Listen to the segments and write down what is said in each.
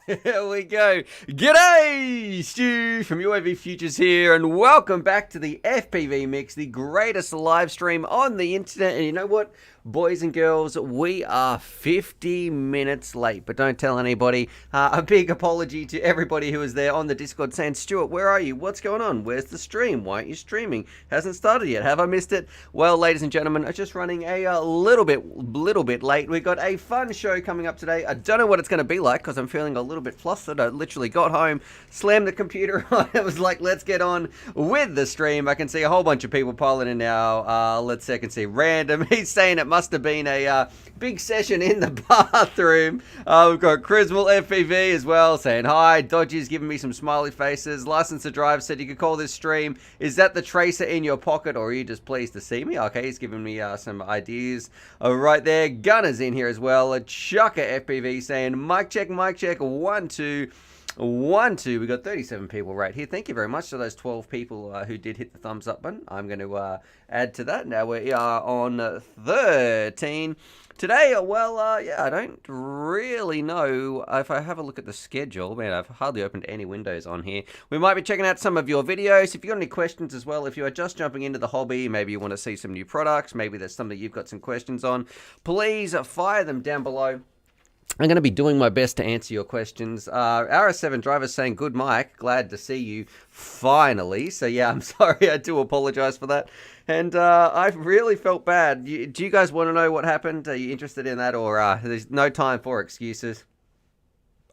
Here we go. G'day, Stu from UAV Futures here, and welcome back to the FPV Mix, the greatest live stream on the internet. And you know what, boys and girls, we are 50 minutes late, but don't tell anybody. A big apology to everybody who was there on the Discord saying, Stuart, where are you? What's going on? Where's the stream? Why aren't you streaming? Hasn't started yet. Have I missed it? Well, ladies and gentlemen, I'm just running a little bit late. We've got a fun show coming up today. I don't know what it's going to be like because I'm feeling a little bit flustered. I literally got home, slammed the computer on. It was like, let's get on with the stream. I can see a whole bunch of people piling in now. Let's see, I can see Random. He's saying it must have been a big session in the bathroom. We've got Chrismal FPV as well saying hi. Dodgy's giving me some smiley faces. License to Drive said you could call this stream, is that the tracer in your pocket, or are you just pleased to see me? Okay, he's giving me some ideas right there. Gunner's in here as well. A Chucker FPV saying mic check, 1 2 1 2. We got 37 people right here. Thank you very much to those 12 people who did hit the thumbs up button. I'm going to add to that. Now we are on 13 today. Well, yeah, I don't really know if I have a look at the schedule. Man, I've hardly opened any windows on here. We might be checking out some of your videos. If you've got any questions as well, if you are just jumping into the hobby, maybe you want to see some new products, maybe there's something you've got some questions on, please fire them down below. I'm going to be doing my best to answer your questions. RS7 driver saying, good mic, glad to see you finally. So yeah, I'm sorry, I do apologize for that. And I really felt bad. Do you guys want to know what happened? Are you interested in that, or there's no time for excuses?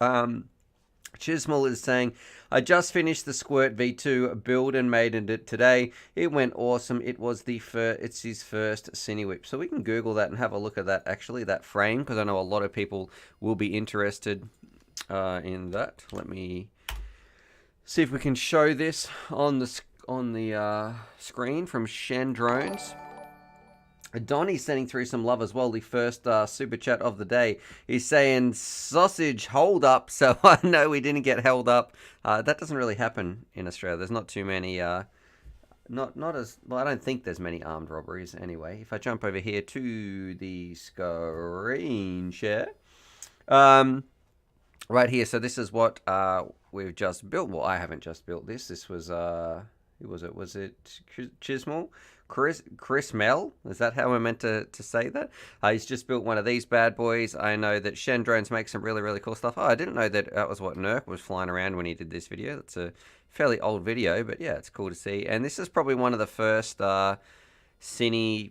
Chismal is saying, I just finished the Squirt V2 build and made it today. It went awesome. It's his first Cine Whip. So we can Google that and have a look at that, actually, that frame, because I know a lot of people will be interested in that. Let me see if we can show this on the screen from Shen Drones. Donnie's sending through some love as well. The first super chat of the day. He's saying sausage hold up. So I know we didn't get held up. That doesn't really happen in Australia. There's not too many. Not as well. I don't think there's many armed robberies anyway. If I jump over here to the screen share, right here. So this is what we've just built. Well, I haven't just built this. This was who was it? Was it Chismal? Chris Mel? Is that how we're meant to say that? He's just built one of these bad boys. I know that Shen Drones make some really, really cool stuff. Oh, I didn't know that was what Nerk was flying around when he did this video. That's a fairly old video, but yeah, it's cool to see. And this is probably one of the first Cine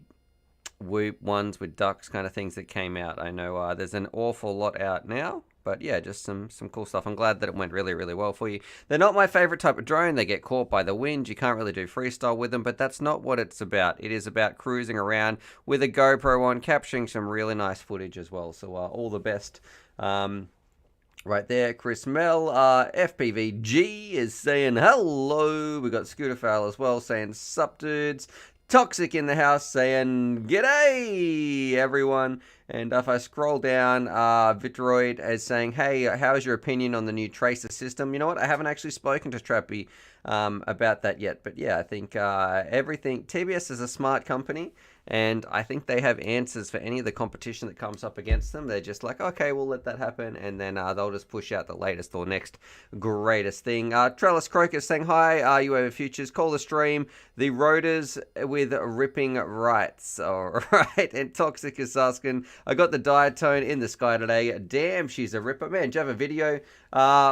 Whoop ones with ducks kind of things that came out. I know there's an awful lot out now. But yeah, just some cool stuff. I'm glad that it went really, really well for you. They're not my favorite type of drone. They get caught by the wind. You can't really do freestyle with them, but that's not what it's about. It is about cruising around with a GoPro on, capturing some really nice footage as well. So all the best. Right there, Chris Mel, FPVG is saying hello. We got Scooter Fowl as well saying sup dudes. Toxic in the house saying g'day everyone. And if I scroll down, Vitroid is saying, hey, how's your opinion on the new tracer system? You know what? I haven't actually spoken to Trappy about that yet. But yeah, I think everything, TBS is a smart company. And I think they have answers for any of the competition that comes up against them. They're just like, okay, we'll let that happen. And then they'll just push out the latest or next greatest thing. Trellis Crocus saying, hi, you have futures. Call the stream. The rotors with ripping rights. All right. And Toxic is asking, I got the diatone in the sky today. Damn, she's a ripper. Man, do you have a video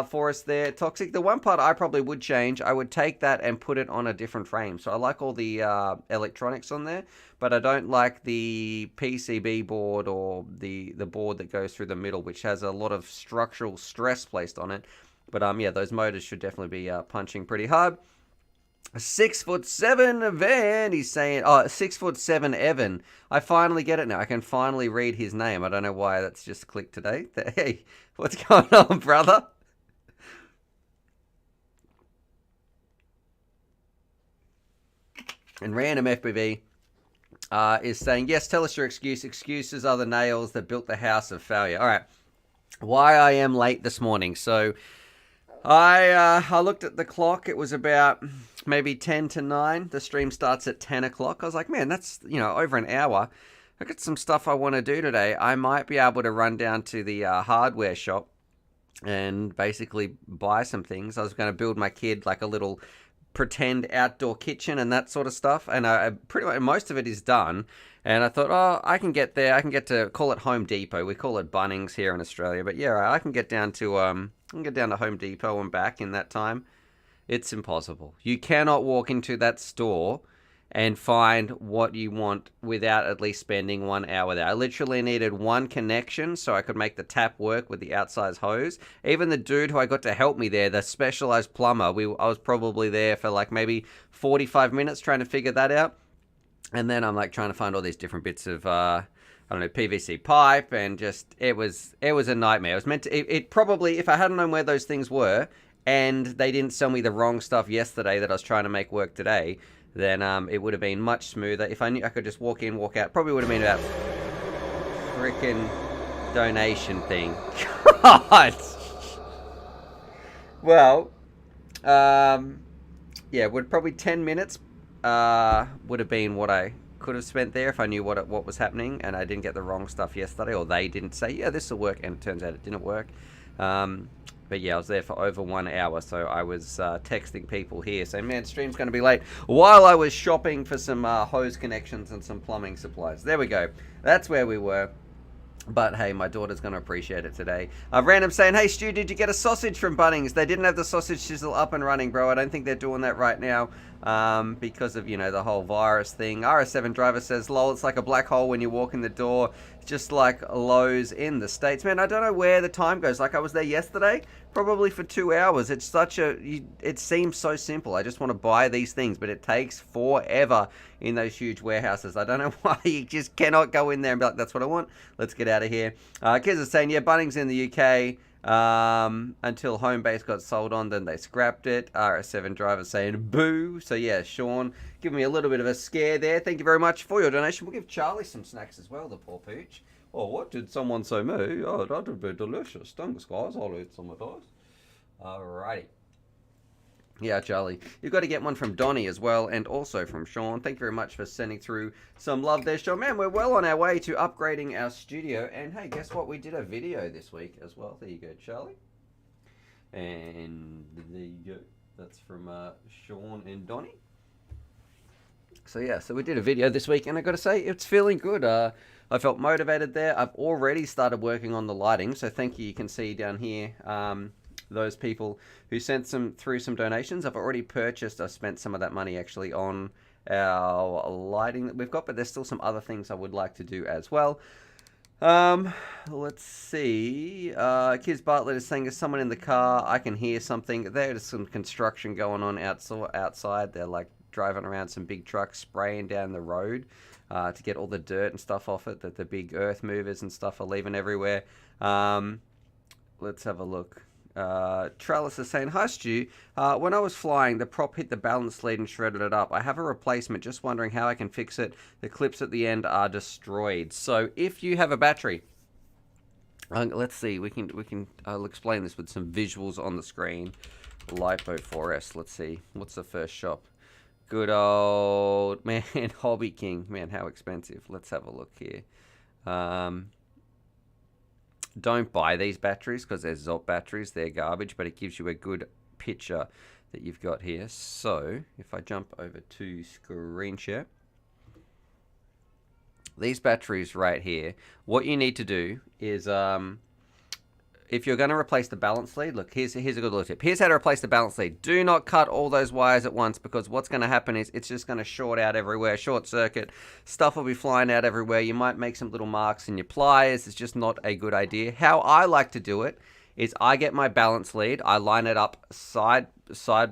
for us there, Toxic? The one part I probably would change, I would take that and put it on a different frame. So I like all the electronics on there, but I don't like the PCB board or the board that goes through the middle, which has a lot of structural stress placed on it. But yeah, those motors should definitely be punching pretty hard. 6'7" Van, he's saying, oh, 6'7" Evan. I finally get it now. I can finally read his name. I don't know why that's just clicked today. Hey, what's going on, brother? And Random FPV is saying, yes, tell us your excuse. Excuses are the nails that built the house of failure. All right, why I am late this morning. So I looked at the clock. It was about maybe 10 to 9. The stream starts at 10 o'clock. I was like, man, that's, over an hour. I got some stuff I want to do today. I might be able to run down to the hardware shop and basically buy some things. I was going to build my kid like a little pretend outdoor kitchen and that sort of stuff, and I pretty much most of it is done. And I thought, oh, I can get there. I can get to, call it Home Depot. We call it Bunnings here in Australia, but yeah, I can get down to Home Depot and back in that time. It's impossible. You cannot walk into that store and find what you want without at least spending 1 hour there. I literally needed one connection so I could make the tap work with the outside hose. Even the dude who I got to help me there, the specialized plumber, I was probably there for like maybe 45 minutes trying to figure that out. And then I'm like trying to find all these different bits of I don't know, PVC pipe, and just it was a nightmare. It was meant to it probably, if I hadn't known where those things were and they didn't sell me the wrong stuff yesterday that I was trying to make work today, then it would have been much smoother. If I knew I could just walk in, walk out, probably would have been about freaking donation thing. God. Well, yeah, would probably 10 minutes would have been what I could have spent there if I knew what was happening and I didn't get the wrong stuff yesterday, or they didn't say, yeah, this will work, and it turns out it didn't work. But yeah, I was there for over 1 hour, so I was texting people here saying, man, stream's going to be late, while I was shopping for some hose connections and some plumbing supplies. There we go. That's where we were. But hey, my daughter's going to appreciate it today. Random saying, hey Stu, did you get a sausage from Bunnings? They didn't have the sausage sizzle up and running, bro. I don't think they're doing that right now because of, the whole virus thing. RS7 driver says, lol, it's like a black hole when you walk in the door. Just like Lowe's in the States. Man, I don't know where the time goes. Like, I was there yesterday, probably for 2 hours. It's it seems so simple. I just want to buy these things, but it takes forever in those huge warehouses. I don't know why you just cannot go in there and be like, that's what I want. Let's get out of here. Kids are saying, yeah, Bunnings in the UK until Homebase got sold on, then they scrapped it. RS7 driver saying, boo. So yeah, Sean, give me a little bit of a scare there. Thank you very much for your donation. We'll give Charlie some snacks as well, the poor pooch. Oh, what did someone say me? Oh, that would be delicious. Thanks, guys. I'll eat some of those. Alrighty. Yeah, Charlie. You've got to get one from Donnie as well, and also from Sean. Thank you very much for sending through some love there, Sean. Man, we're well on our way to upgrading our studio. And hey, guess what? We did a video this week as well. There you go, Charlie. And there you go. That's from Sean and Donnie. So yeah, so we did a video this week, and I got to say, it's feeling good. I felt motivated there. I've already started working on the lighting, so thank you. You can see down here those people who sent through some donations. I've already purchased. I spent some of that money actually on our lighting that we've got, but there's still some other things I would like to do as well. Let's see. Kids Bartlett is saying, there's someone in the car. I can hear something. There's some construction going on outside. They're like driving around some big trucks, spraying down the road to get all the dirt and stuff off it that the big earth movers and stuff are leaving everywhere. Let's have a look. Trellis is saying, hi Stu, when I was flying, the prop hit the balance lead and shredded it up. I have a replacement, just wondering how I can fix it. The clips at the end are destroyed. So if you have a battery, let's see, I'll explain this with some visuals on the screen. LiPo 4S, let's see, what's the first shop? Good old, man, Hobby King. Man, how expensive. Let's have a look here. Don't buy these batteries because they're Zop batteries. They're garbage, but it gives you a good picture that you've got here. So if I jump over to screen share, these batteries right here, what you need to do is if you're going to replace the balance lead, look, here's a good little tip. Here's how to replace the balance lead. Do not cut all those wires at once, because what's going to happen is it's just going to short out everywhere, short circuit. Stuff will be flying out everywhere. You might make some little marks in your pliers. It's just not a good idea. How I like to do it is I get my balance lead, I line it up side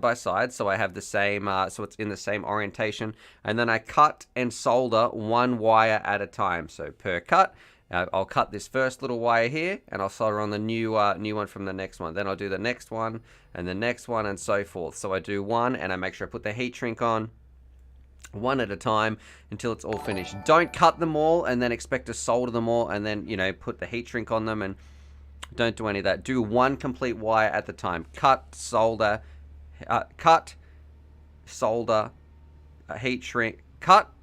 by side, so I have the same, so it's in the same orientation, and then I cut and solder one wire at a time. So per cut, I'll cut this first little wire here, and I'll solder on the new one from the next one. Then I'll do the next one, and the next one, and so forth. So I do one, and I make sure I put the heat shrink on, one at a time, until it's all finished. Don't cut them all, and then expect to solder them all, and then, put the heat shrink on them, and don't do any of that. Do one complete wire at the time. Cut, solder, heat shrink, cut,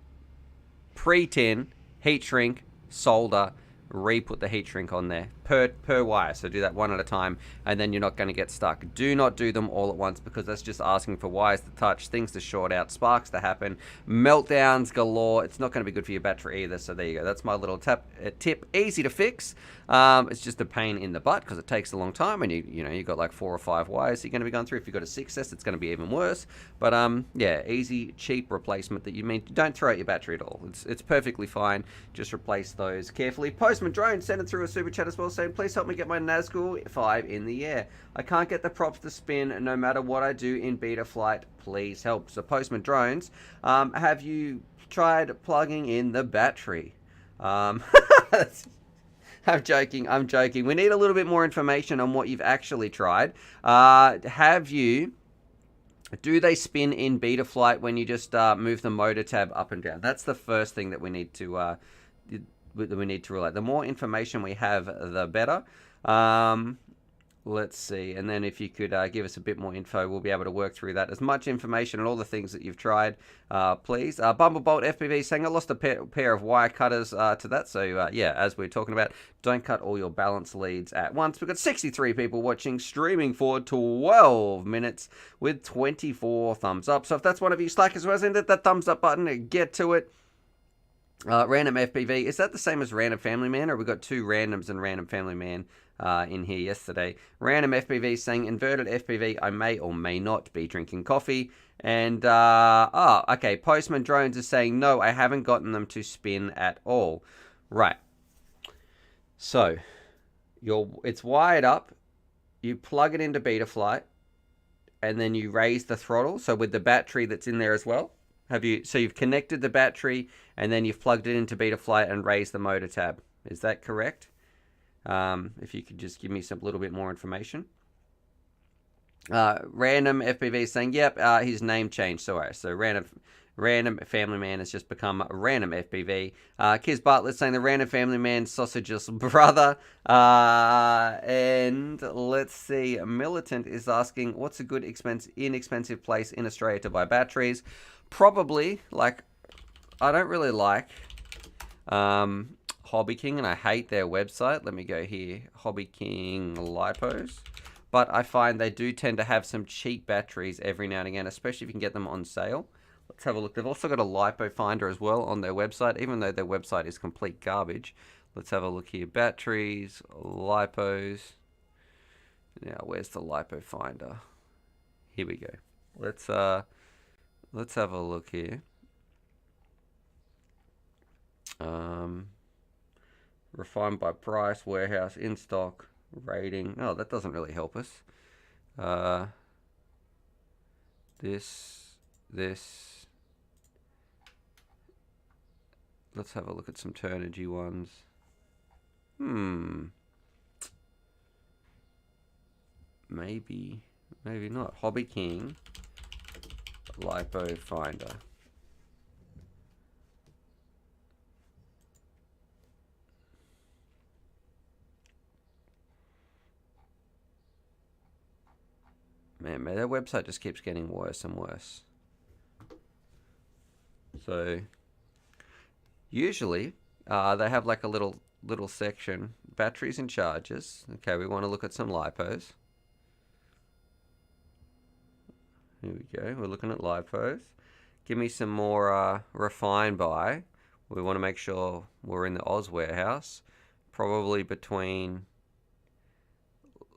pre-tin, heat shrink, solder, re-put the heat shrink on there. per wire. So do that one at a time, and then you're not going to get stuck. Do not do them all at once, because that's just asking for wires to touch, things to short out, sparks to happen, meltdowns galore. It's not going to be good for your battery either. So there you go. That's my little tip. Easy to fix. It's just a pain in the butt because it takes a long time, and you've got like 4 or 5 wires you're going to be going through. If you've got a 6S, it's going to be even worse. But yeah, easy, cheap replacement that don't throw out your battery at all. It's perfectly fine. Just replace those carefully. Postman Drone sent it through a super chat as well, saying, please help me get my Nazgul 5 in the air. I can't get the props to spin no matter what I do in beta flight. Please help. So Postman Drones, have you tried plugging in the battery? I'm joking. We need a little bit more information on what you've actually tried. Do they spin in beta flight when you just move the motor tab up and down? That's the first thing that we need to relay. The more information we have, the better. Let's see. And then if you could give us a bit more info, we'll be able to work through that. As much information on all the things that you've tried, please. Bumblebolt FPV saying, I lost a pair of wire cutters to that. So, yeah, as we're talking about, don't cut all your balance leads at once. We've got 63 people watching, streaming for 12 minutes with 24 thumbs up. So if that's one of you slackers who hasn't hit that thumbs up button, get to it. Random FPV, is that the same as Random Family Man, or we got 2 randoms and Random Family Man in here yesterday? Random FPV saying, inverted FPV, I may or may not be drinking coffee. And, okay, Postman Drones is saying, no, I haven't gotten them to spin at all. Right. So, it's wired up, you plug it into Betaflight, and then you raise the throttle, so with the battery that's in there as well. So you've connected the battery, and then you've plugged it into Betaflight and raised the motor tab. Is that correct? If you could just give me some little bit more information. Random FPV saying, yep, his name changed. So Random Family Man has just become Random FPV. Kiz Bartlett saying the Random Family Man sausage's brother. And let's see, Militant is asking, what's a good inexpensive place in Australia to buy batteries? Probably, I don't really like Hobby King, and I hate their website. Let me go here, Hobby King Lipos. But I find they do tend to have some cheap batteries every now and again, especially if you can get them on sale. Let's have a look. They've also got a lipo finder as well on their website, even though their website is complete garbage. Let's have a look here. Batteries, lipos. Now, where's the lipo finder? Here we go. Let's have a look here. Refined by price, warehouse, in stock, rating. Oh, that doesn't really help us. This. Let's have a look at some Turnigy ones. Maybe not. Hobby King Lipo Finder. Man, their website just keeps getting worse and worse. So usually they have like a little section, batteries and charges. Okay, we want to look at some lipos. Here we go. We're looking at lipos. Give me some more refined by. We want to make sure we're in the Oz warehouse. Probably between.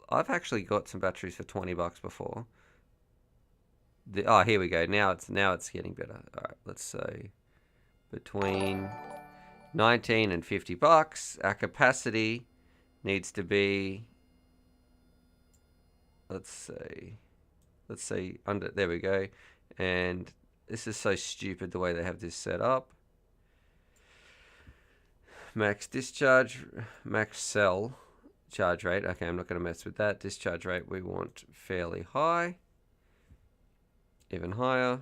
I've actually got some batteries for $20 before. Here we go. Now it's getting better. All right, let's say between $19 and $50. Our capacity needs to be. Let's say under. There we go. And this is so stupid the way they have this set up. Max discharge, max cell charge rate. Okay, I'm not going to mess with that. Discharge rate we want fairly high. Even higher.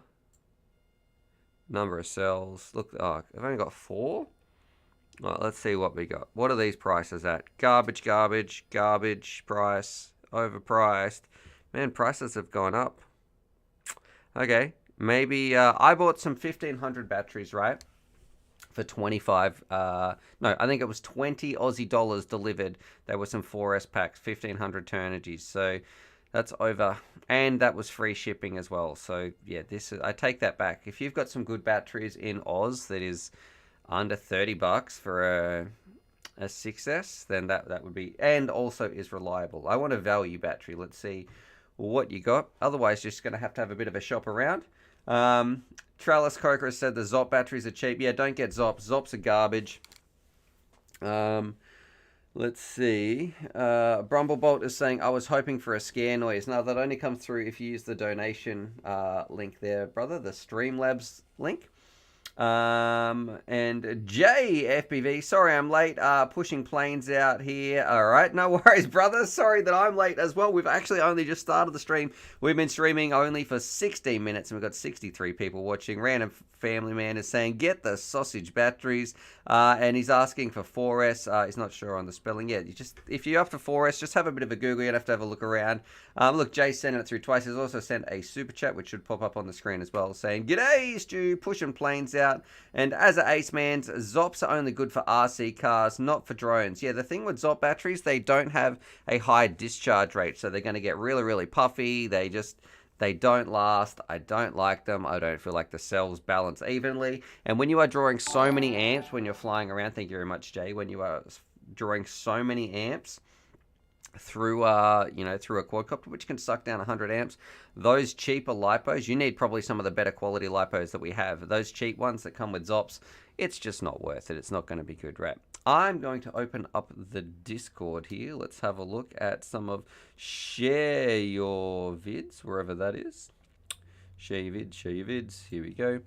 Number of cells. Look, I've only got 4. All right, let's see what we got. What are these prices at? Garbage price. Overpriced. Man, prices have gone up. Okay, maybe I bought some 1500 batteries, right? for 25, no, I think it was 20 Aussie dollars delivered. There were some 4S packs, 1,500 Turnigies. So that's over, and that was free shipping as well. So yeah, I take that back. If you've got some good batteries in Oz that is under $30 for a 6S, then that would be, and also is reliable. I want a value battery. Let's see what you got. Otherwise, you're just going to have a bit of a shop around. Trellis Coker said the Zop batteries are cheap. Yeah, don't get Zops. Zops are garbage. Let's see. Brumblebolt is saying, I was hoping for a scare noise. Now, that only comes through if you use the donation link there, brother. The Streamlabs link. And Jay FPV, sorry I'm late, pushing planes out here. All right, no worries, brother. Sorry that I'm late as well. We've actually only just started the stream. We've been streaming only for 16 minutes and we've got 63 people watching. Random Family Man is saying, get the sausage batteries, and he's asking for 4S. He's not sure on the spelling yet. If you're after 4S, just have a bit of a Google. You'd have to have a look around. Look, Jay sent it through twice. He's also sent a super chat, which should pop up on the screen as well, saying, g'day, Stu, pushing planes out. And as an Ace Man, Zops are only good for RC cars, not for drones. Yeah, the thing with Zop batteries, they don't have a high discharge rate, so they're going to get really, really puffy. They don't last. I don't like them. I don't feel like the cells balance evenly. And when you are drawing so many amps when you're flying around, thank you very much, Jay, when you are drawing so many amps through through a quadcopter, which can suck down 100 amps, those cheaper lipos, you need probably some of the better quality lipos that we have. Those cheap ones that come with Zops, it's just not worth it. It's not going to be good, right? I'm going to open up the Discord here. Let's have a look at some of share your vids, wherever that is. Share your vids. Here we go.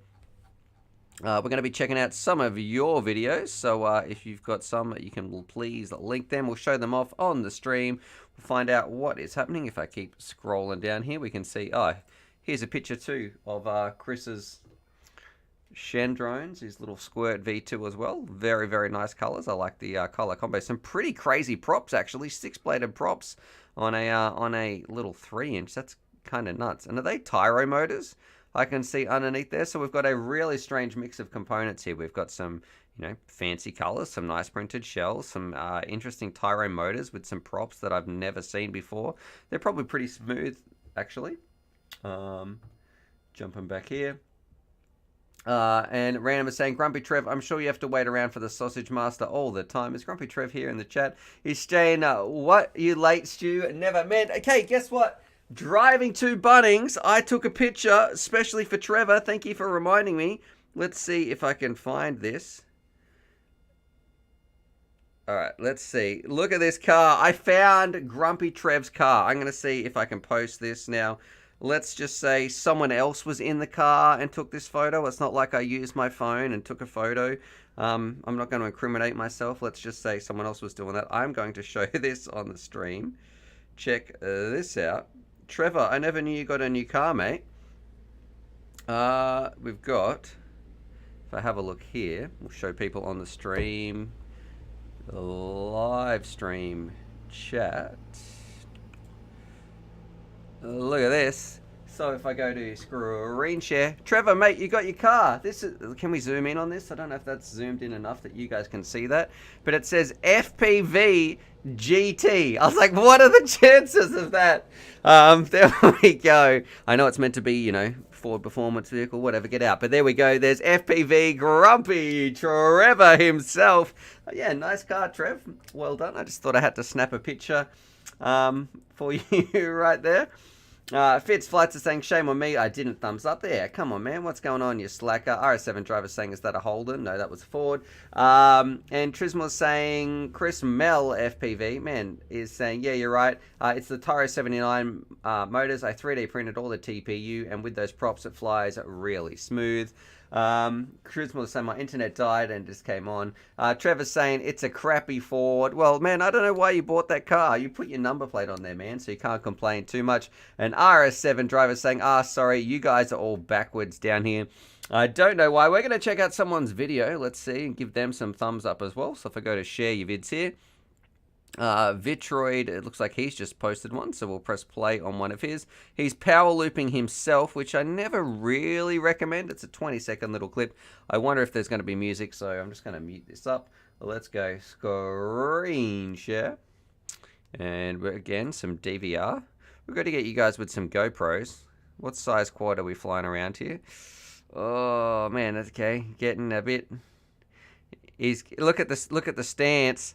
We're going to be checking out some of your videos, so if you've got some, you can please link them. We'll show them off on the stream. We'll find out what is happening. If I keep scrolling down here, we can see, here's a picture too of Chris's Shen drones, his little Squirt V2 as well. Very, very nice colors. I like the color combo. Some pretty crazy props, actually. 6-bladed props on a little 3-inch. That's kind of nuts. And are they Tyro motors? I can see underneath there. So we've got a really strange mix of components here. We've got some, fancy colors, some nice printed shells, some interesting Tyro motors with some props that I've never seen before. They're probably pretty smooth, actually. Jumping back here. And Random is saying, Grumpy Trev, I'm sure you have to wait around for the Sausage Master all the time. Is Grumpy Trev here in the chat? He's saying, what, you late, Stu? Never meant. Okay, guess what? Driving to Bunnings, I took a picture, especially for Trevor. Thank you for reminding me. Let's see if I can find this. All right, let's see. Look at this car. I found Grumpy Trev's car. I'm going to see if I can post this now. Let's just say someone else was in the car and took this photo. It's not like I used my phone and took a photo. I'm not going to incriminate myself. Let's just say someone else was doing that. I'm going to show this on the stream. Check this out. Trevor, I never knew you got a new car, mate. We've got, if I have a look here, we'll show people on the stream, the live stream chat. Look at this. So if I go to screen share, Trevor, mate, you got your car. This is. Can we zoom in on this? I don't know if that's zoomed in enough that you guys can see that, but it says FPV GT. I was like, what are the chances of that? There we go. I know it's meant to be, Ford performance vehicle, whatever, get out. But there we go. There's FPV Grumpy Trevor himself. Yeah, nice car, Trev. Well done. I just thought I had to snap a picture for you right there. Fitz Flights is saying, shame on me, I didn't thumbs up there. Come on, man, what's going on, you slacker? RS7 driver saying, is that a Holden? No, that was a Ford. And Trismel's saying, Chris Mel FPV, man, is saying, yeah, you're right. It's the Tyro 79 motors. I 3D printed all the TPU, and with those props, it flies really smooth. Christmas saying my internet died and just came on. Trevor's saying it's a crappy Ford. Well, man, I don't know why you bought that car. You put your number plate on there, man, so you can't complain too much. And RS7 driver saying, sorry, you guys are all backwards down here. I don't know why. We're going to check out someone's video. Let's see and give them some thumbs up as well. So if I go to share your vids here, Vitroid, it looks like he's just posted one, so we'll press play on one of his. He's power looping himself, which I never really recommend. It's a 20-second little clip. I wonder if there's going to be music, so I'm just going to mute this up. Let's go screen share. And again, some DVR. We've got to get you guys with some GoPros. What size quad are we flying around here? Oh man, okay, getting a bit. Look at this. Look at the stance.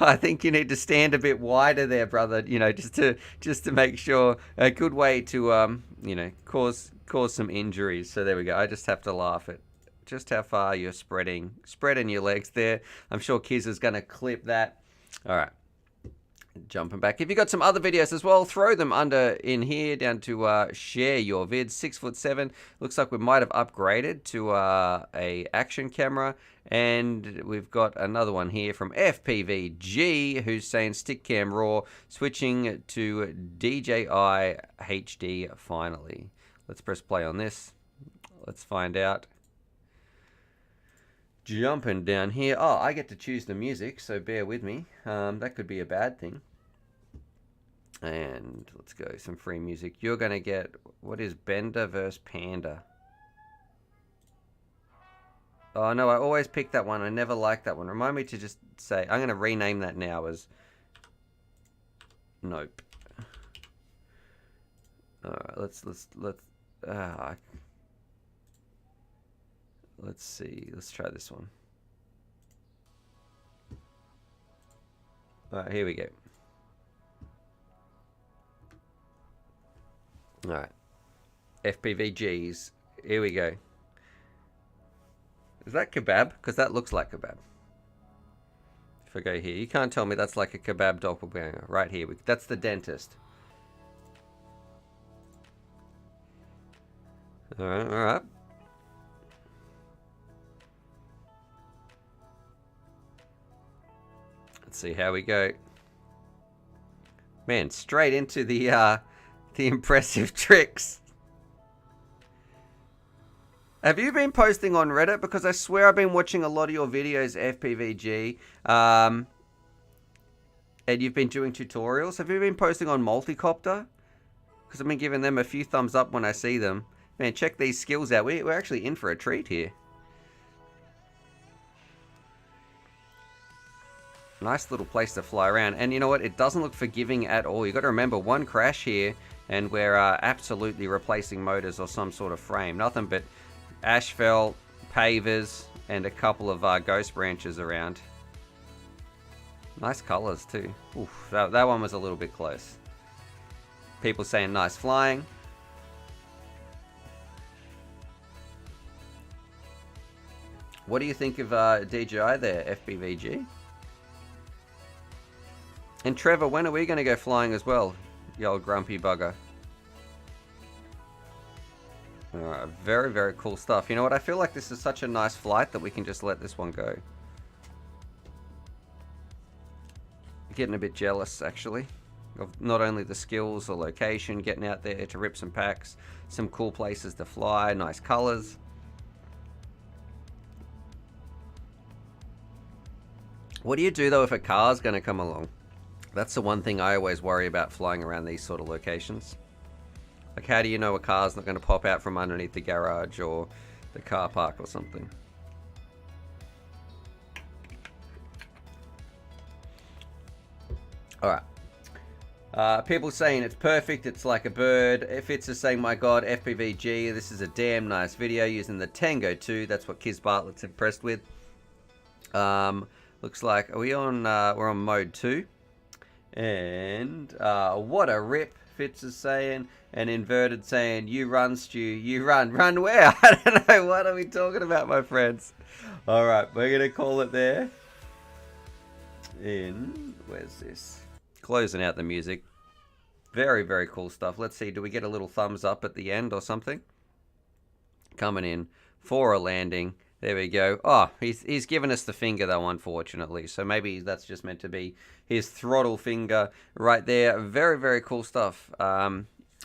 I think you need to stand a bit wider there, brother. You know, just to make sure. A good way to you know, cause some injuries. So there we go. I just have to laugh at just how far you're spreading your legs there. I'm sure Kiz is going to clip that. All right. Jumping back. If you got some other videos as well, throw them under in here down to share your vids. 6'7". Looks like we might have upgraded to a action camera. And we've got another one here from FPVG who's saying stick cam raw, switching to DJI HD finally. Let's press play on this. Let's find out. Jumping down here. Oh, I get to choose the music, so bear with me. That could be a bad thing. And let's go, some free music. You're going to get, what is Bender versus Panda? Oh, no, I always pick that one. I never liked that one. Remind me to just say, I'm going to rename that now as Nope. All right, let's see. Let's try this one. All right, here we go. All right, FPVGs. Here we go. Is that kebab? Because that looks like kebab. If I go here, you can't tell me that's like a kebab doppelganger. Right here, that's the dentist. All right, all right. Let's see how we go. Man, straight into the impressive tricks. Have you been posting on Reddit? Because I swear I've been watching a lot of your videos, FPVG, and you've been doing tutorials. Have you been posting on Multicopter? Because I've been giving them a few thumbs up when I see them. Man, check these skills out. We're actually in for a treat here. Nice little place to fly around. And you know what? It doesn't look forgiving at all. You've got to remember, one crash here, and we're absolutely replacing motors or some sort of frame. Nothing but asphalt, pavers, and a couple of ghost branches around. Nice colors too. Oof, that one was a little bit close. People saying nice flying. What do you think of DJI there, FPVG? And Trevor, when are we going to go flying as well, you old grumpy bugger? Alright, very, very cool stuff. You know what? I feel like this is such a nice flight that we can just let this one go. Getting a bit jealous, actually, of not only the skills, the location, getting out there to rip some packs, some cool places to fly, nice colors. What do you do, though, if a car's going to come along? That's the one thing I always worry about flying around these sort of locations. Like, how do you know a car's not going to pop out from underneath the garage or the car park or something? Alright. People saying it's perfect, it's like a bird. Fitz is saying, my god, FPVG, this is a damn nice video using the Tango 2. That's what Kiz Bartlett's impressed with. Looks like, are we on, we're on mode 2. And, what a rip, Fitz is saying. And Inverted saying, you run, Stu, you run. Run where? I don't know, what are we talking about, my friends? Alright, we're going to call it there. Where's this? Closing out the music. Very, very cool stuff. Let's see, do we get a little thumbs up at the end or something? Coming in for a landing. There we go. Oh, he's given us the finger though, unfortunately. So maybe that's just meant to be his throttle finger right there. Very, very cool stuff.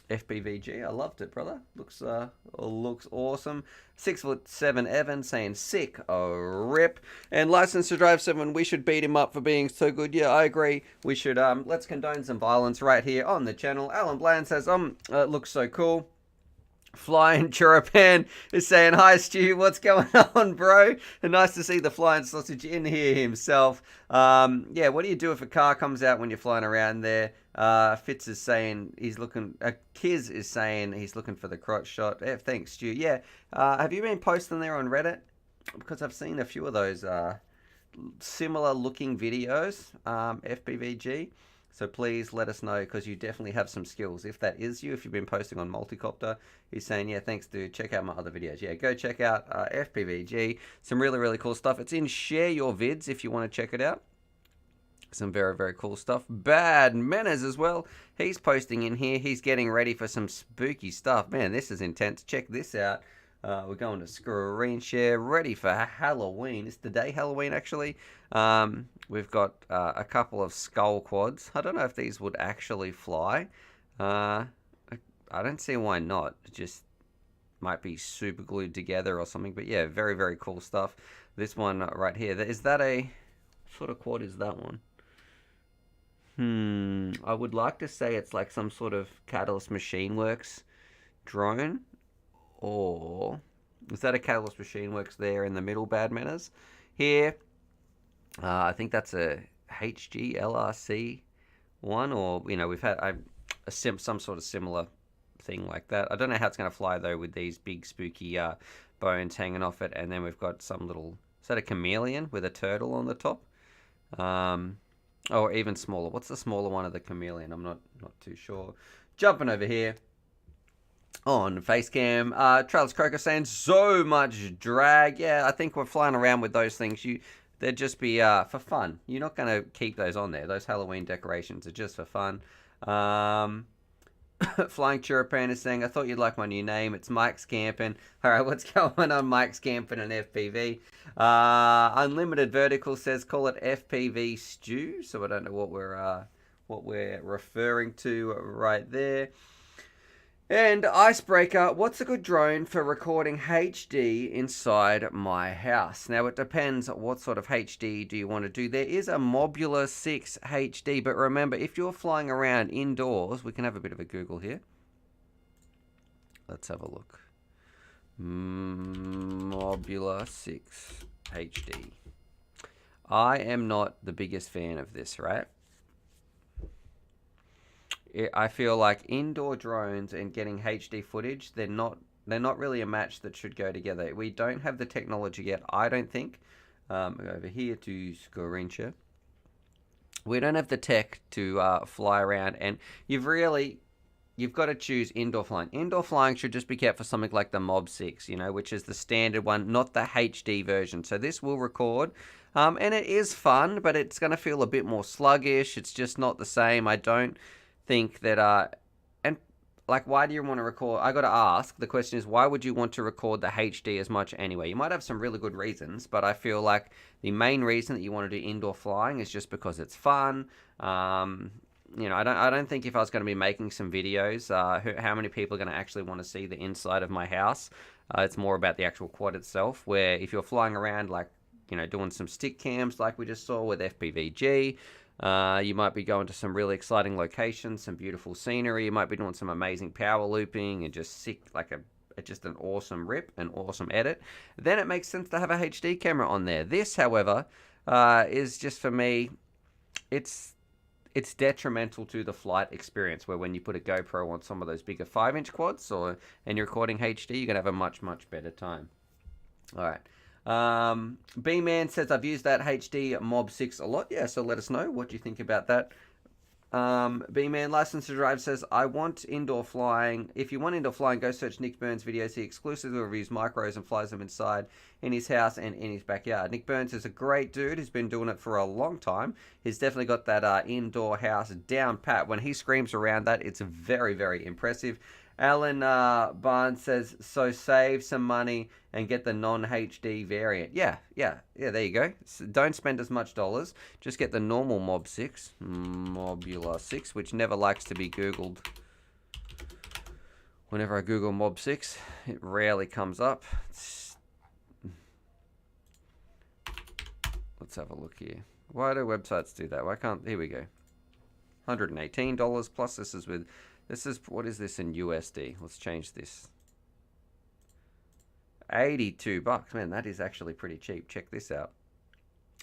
FPVG. I loved it, brother. Looks awesome. 6'7" Evan saying sick. Oh, rip. And License to Drive 7, we should beat him up for being so good. Yeah, I agree. We should, let's condone some violence right here on the channel. Alan Bland says, it looks so cool. Flying Churapan is saying, hi Stu, what's going on, bro? And nice to see the flying sausage in here himself. Yeah, what do you do if a car comes out when you're flying around there? Fitz is saying he's looking, Kiz is saying he's looking for the crotch shot. Thanks, Stu. Yeah, have you been posting there on Reddit? Because I've seen a few of those similar looking videos, FPVG. So please let us know, because you definitely have some skills. If that is you, if you've been posting on Multicopter, he's saying, yeah, thanks, dude. Check out my other videos. Yeah, go check out FPVG. Some really, really cool stuff. It's in Share Your Vids if you want to check it out. Some very, very cool stuff. Bad Menace as well. He's posting in here. He's getting ready for some spooky stuff. Man, this is intense. Check this out. We're going to screen share, ready for Halloween. It's the day Halloween, actually. We've got a couple of skull quads. I don't know if these would actually fly. I don't see why not. It just might be super glued together or something. But yeah, very, very cool stuff. This one right here. Is that a... what sort of quad is that one? I would like to say it's like some sort of Catalyst Machine Works drone. Or is that a Catalyst Machine Works there in the middle, Bad Manners? Here, I think that's a HG LRC one, or, you know, we've had some sort of similar thing like that. I don't know how it's going to fly, though, with these big spooky bones hanging off it. And then we've got some little, is that a chameleon with a turtle on the top? Or even smaller. What's the smaller one of the chameleon? I'm not too sure. Jumping over here on Facecam, Travis Croker saying so much drag. Yeah, I think we're flying around with those things. They'd just be for fun. You're not going to keep those on there. Those Halloween decorations are just for fun. Flying Churapan is saying, I thought you'd like my new name. It's Mike Scampin. All right, what's going on, Mike Scampin and FPV? Unlimited Vertical says, call it FPV Stew. So I don't know what we're referring to right there. And Icebreaker, what's a good drone for recording HD inside my house? Now, it depends what sort of HD do you want to do. There is a Mobula 6 HD, but remember, if you're flying around indoors, we can have a bit of a Google here. Let's have a look. Mobula 6 HD. I am not the biggest fan of this, right? I feel like indoor drones and getting HD footage, they're not really a match that should go together. We don't have the technology yet, I don't think. Over here to Scorincha. We don't have the tech to fly around, and you've got to choose indoor flying. Indoor flying should just be kept for something like the Mob 6, you know, which is the standard one, not the HD version. So this will record, and it is fun, but it's going to feel a bit more sluggish. It's just not the same. I don't think that and like, why do you want to record? I got to ask, the question is, why would you want to record the HD as much anyway? You might have some really good reasons, but I feel like the main reason that you want to do indoor flying is just because it's fun. You know, I don't think if I was going to be making some videos, how many people are going to actually want to see the inside of my house? It's more about the actual quad itself, where if you're flying around, like, you know, doing some stick cams like we just saw with FPVG, you might be going to some really exciting locations, some beautiful scenery. You might be doing some amazing power looping and just sick, like just an awesome rip, an awesome edit. Then it makes sense to have a HD camera on there. This, however, is just, for me, it's detrimental to the flight experience, where when you put a GoPro on some of those bigger 5-inch quads and you're recording HD, you're going to have a much, much better time. All right. B-Man says, I've used that HD Mob 6 a lot. Yeah, so let us know what you think about that. B-Man License to Drive says, I want indoor flying. If you want indoor flying, go search Nick Burns' videos. He exclusively reviews micros and flies them inside in his house and in his backyard. Nick Burns is a great dude. He's been doing it for a long time. He's definitely got that indoor house down pat. When he screams around that, it's very, very impressive. Alan Barnes says, so save some money and get the non-HD variant. Yeah, there you go. So don't spend as much dollars. Just get the normal Mob 6, Mobula 6, which never likes to be Googled. Whenever I Google Mob 6, it rarely comes up. Let's have a look here. Why do websites do that? Why can't... Here we go. $118 plus this is with... This is... What is this in USD? Let's change this. 82 bucks. Man, that is actually pretty cheap. Check this out.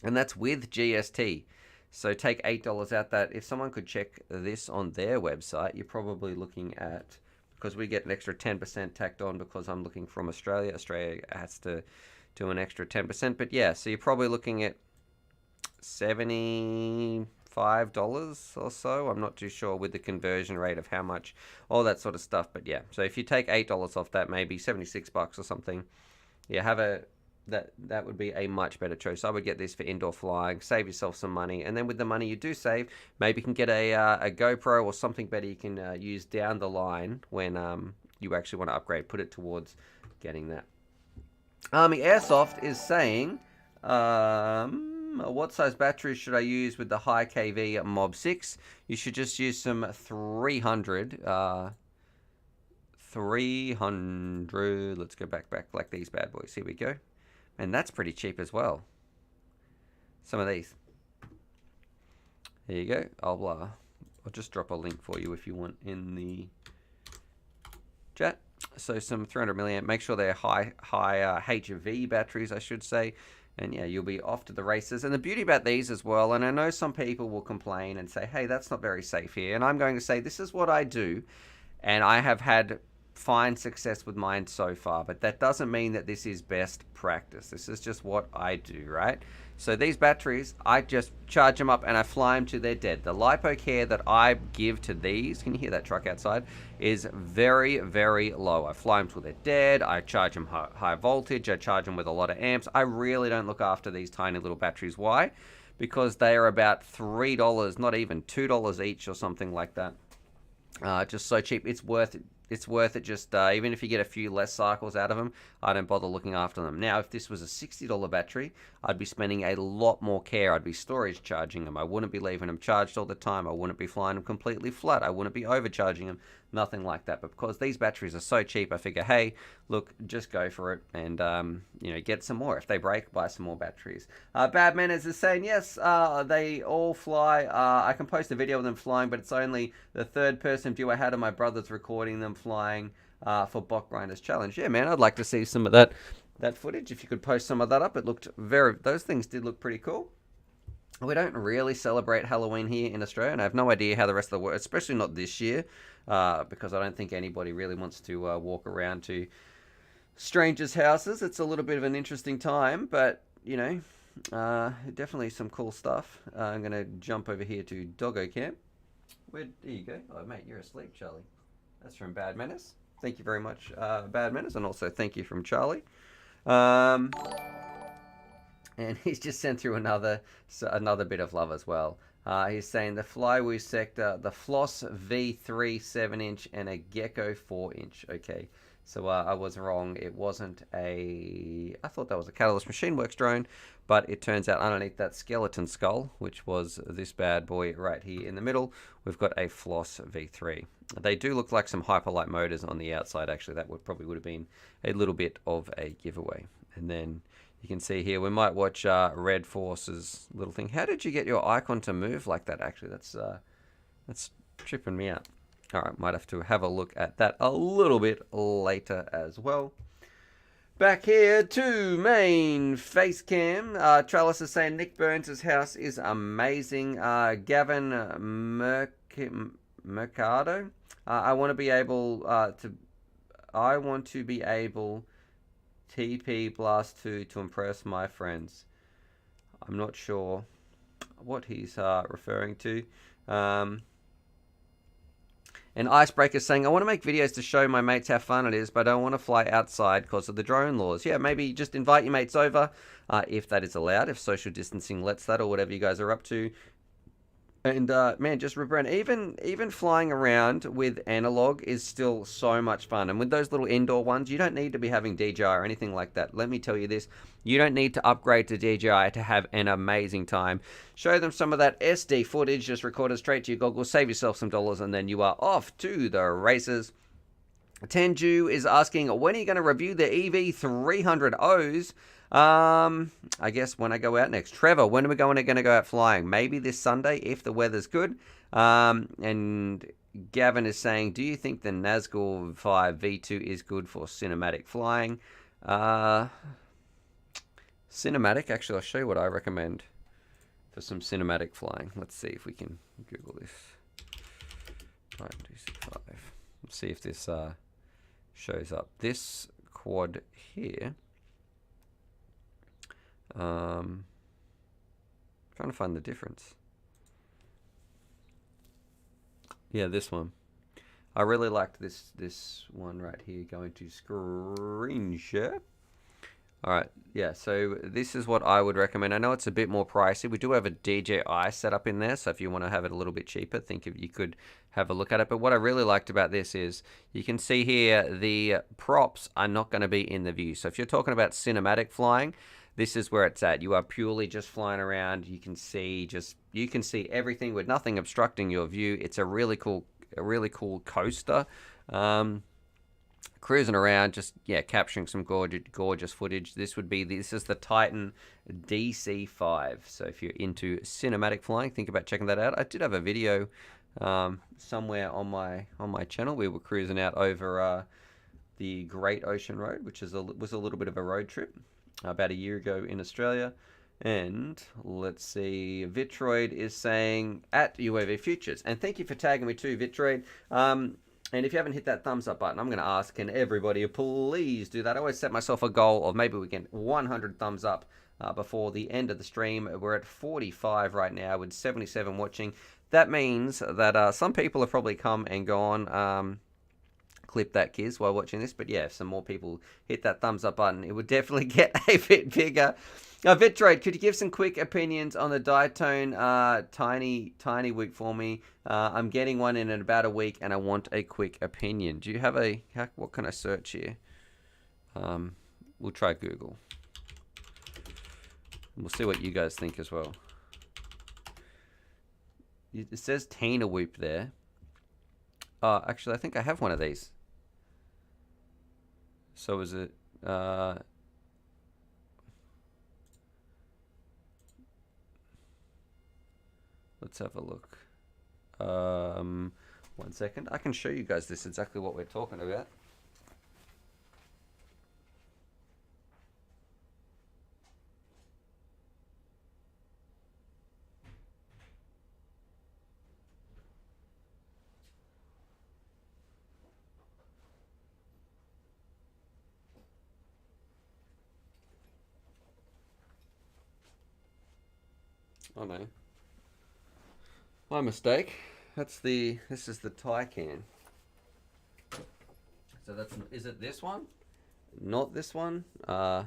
And that's with GST. So take $8 out that. If someone could check this on their website, you're probably looking at... Because we get an extra 10% tacked on because I'm looking from Australia. Australia has to do an extra 10%. But yeah, so you're probably looking at $75 or so. I'm not too sure with the conversion rate of how much, all that sort of stuff. But yeah, so if you take $8 off that, maybe 76 bucks or something, yeah, have a... That would be a much better choice. I would get this for indoor flying, save yourself some money, and then with the money you do save, maybe you can get a GoPro or something better you can use down the line when you actually want to upgrade. Put it towards getting that. Army Airsoft is saying, what size batteries should I use with the high KV Mob 6? You should just use some 300. 300. Let's go back like these bad boys. Here we go. And that's pretty cheap as well. Some of these. There you go. I'll just drop a link for you if you want in the chat. So some 300 milliamp. Make sure they're high HV batteries, I should say. And yeah, you'll be off to the races. And the beauty about these as well, and I know some people will complain and say, hey, that's not very safe here. And I'm going to say, this is what I do. And I have had fine success with mine so far, but that doesn't mean that this is best practice. This is just what I do, right? So these batteries, I just charge them up and I fly them to their dead. The lipo care that I give to these, can you hear that truck outside, is very, very low. I fly them till they're dead. I charge them high voltage. I charge them with a lot of amps. I really don't look after these tiny little batteries. Why? Because they are about $3, not even $2 each or something like that. Just so cheap. It's worth it. It's worth it. Just even if you get a few less cycles out of them, I don't bother looking after them. Now, if this was a $60 battery, I'd be spending a lot more care. I'd be storage charging them. I wouldn't be leaving them charged all the time. I wouldn't be flying them completely flat. I wouldn't be overcharging them. Nothing like that. But because these batteries are so cheap, I figure, hey, look, just go for it and you know, get some more. If they break, buy some more batteries. Bad Manners is saying yes. They all fly. I can post a video of them flying, but it's only the third person view I had of my brother's recording them flying for Bot Grinders Challenge. Yeah, man, I'd like to see some of that footage. If you could post some of that up, it looked those things did look pretty cool. We don't really celebrate Halloween here in Australia, and I have no idea how the rest of the world, especially not this year, because I don't think anybody really wants to walk around to strangers' houses. It's a little bit of an interesting time, but, you know, definitely some cool stuff. I'm going to jump over here to Doggo Camp. There you go. Oh, mate, you're asleep, Charlie. That's from Bad Menace. Thank you very much, Bad Menace, and also thank you from Charlie. And he's just sent through another bit of love as well. He's saying the Flywoo sector, the Floss V3 7-inch, and a Gecko 4-inch. Okay, so I was wrong. It wasn't I thought that was a Catalyst Machine Works drone, but it turns out underneath that skeleton skull, which was this bad boy right here in the middle, we've got a Floss V3. They do look like some Hyperlight motors on the outside, actually. That probably would have been a little bit of a giveaway. And then you can see here, we might watch Red Force's little thing. How did you get your icon to move like that, actually? That's tripping me out. All right, might have to have a look at that a little bit later as well. Back here to main face cam. Trellis is saying Nick Burns' house is amazing. Gavin Mercado. I want to be able TP Blast 2 to impress my friends. I'm not sure what he's referring to. And Icebreaker saying, I want to make videos to show my mates how fun it is, but I don't want to fly outside because of the drone laws. Yeah, maybe just invite your mates over if that is allowed, if social distancing lets that, or whatever you guys are up to. And man, just rip around. Even flying around with analog is still so much fun. And with those little indoor ones, you don't need to be having DJI or anything like that. Let me tell you this. You don't need to upgrade to DJI to have an amazing time. Show them some of that SD footage, just record it straight to your goggles, save yourself some dollars, and then you are off to the races. Tenju is asking, when are you going to review the EV300Os? I guess when I go out next. Trevor, when are we going to go out flying? Maybe this Sunday if the weather's good. And Gavin is saying, do you think the Nazgul 5 V2 is good for cinematic flying? Cinematic, actually, I'll show you what I recommend for some cinematic flying. Let's see if we can Google this. 5. Let's see if this shows up. This quad here. Trying to find the difference. Yeah, this one. I really liked this one right here. Going to screen share. All right, yeah, so this is what I would recommend. I know it's a bit more pricey. We do have a DJI setup in there, so if you want to have it a little bit cheaper, think if you could have a look at it. But what I really liked about this is you can see here the props are not going to be in the view. So if you're talking about cinematic flying, this is where it's at. You are purely just flying around. You can see everything with nothing obstructing your view. It's a really cool coaster. Cruising around, just capturing some gorgeous footage. This is the Titan DC5. So if you're into cinematic flying, think about checking that out. I did have a video somewhere on my channel. We were cruising out over the Great Ocean Road, which was a little bit of a road trip about a year ago in Australia. And let's see, Vitroid is saying at UAV Futures, and thank you for tagging me too, Vitroid. And if you haven't hit that thumbs up button, I'm going to ask, can everybody please do that? I always set myself a goal of maybe we get 100 thumbs up before the end of the stream. We're at 45 right now with 77 watching. That means that some people have probably come and gone, clip that, kids, while watching this. But yeah, if some more people hit that thumbs up button, it would definitely get a bit bigger. Vitroid, could you give some quick opinions on the Diatone tiny whoop for me? I'm getting one in about a week, and I want a quick opinion. Do you have what can I search here? We'll try Google. We'll see what you guys think as well. It says Tina Whoop there. Actually, I think I have one of these. So is it... Let's have a look. 1 second. I can show you guys this exactly what we're talking about. Oh no. My mistake. This is the Taycan. So is it this one? Not this one? Yeah,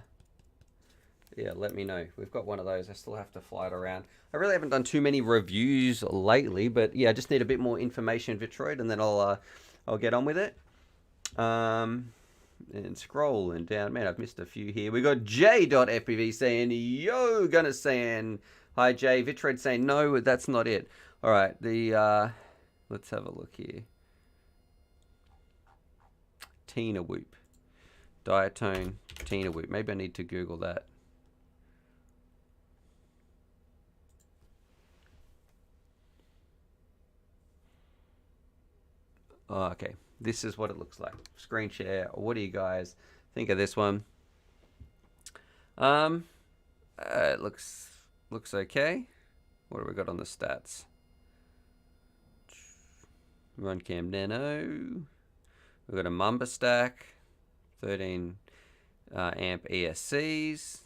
let me know. We've got one of those. I still have to fly it around. I really haven't done too many reviews lately, but yeah, I just need a bit more information, Vitroid, and then I'll get on with it. And scrolling down, man, I've missed a few here. We got J.FPV saying, yo, gonna saying, hi Jay. Vitroid saying, no, that's not it. All right, let's have a look here. Tina Whoop. Diatone Tina Whoop. Maybe I need to Google that. Oh, okay, this is what it looks like. Screen share. What do you guys think of this one? It looks okay. What do we got on the stats? Run cam nano. We've got a Mumba stack, 13 amp ESCs,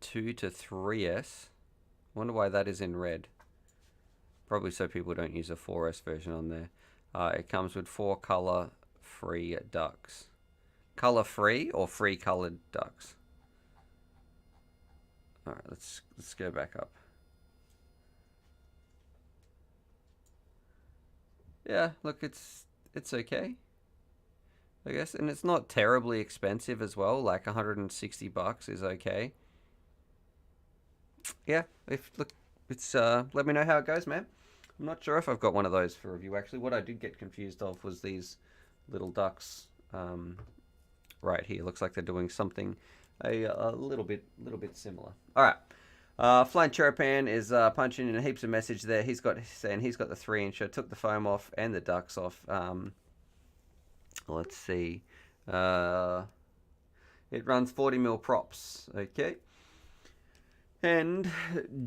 2 to 3S. Wonder why that is in red. Probably so people don't use a 4S version on there. It comes with 4 color free ducks. Color free or free colored ducks? All right, let's go back up. Yeah, look, it's okay, I guess, and it's not terribly expensive as well. Like $160 is okay. Yeah, let me know how it goes, man. I'm not sure if I've got one of those for review, actually. What I did get confused of was these little ducks right here. Looks like they're doing something a little bit similar. All right. Flying Cherapan is punching in heaps of message there. He's got the 3-inch. I took the foam off and the ducks off. Let's see. It runs 40mm props. Okay. And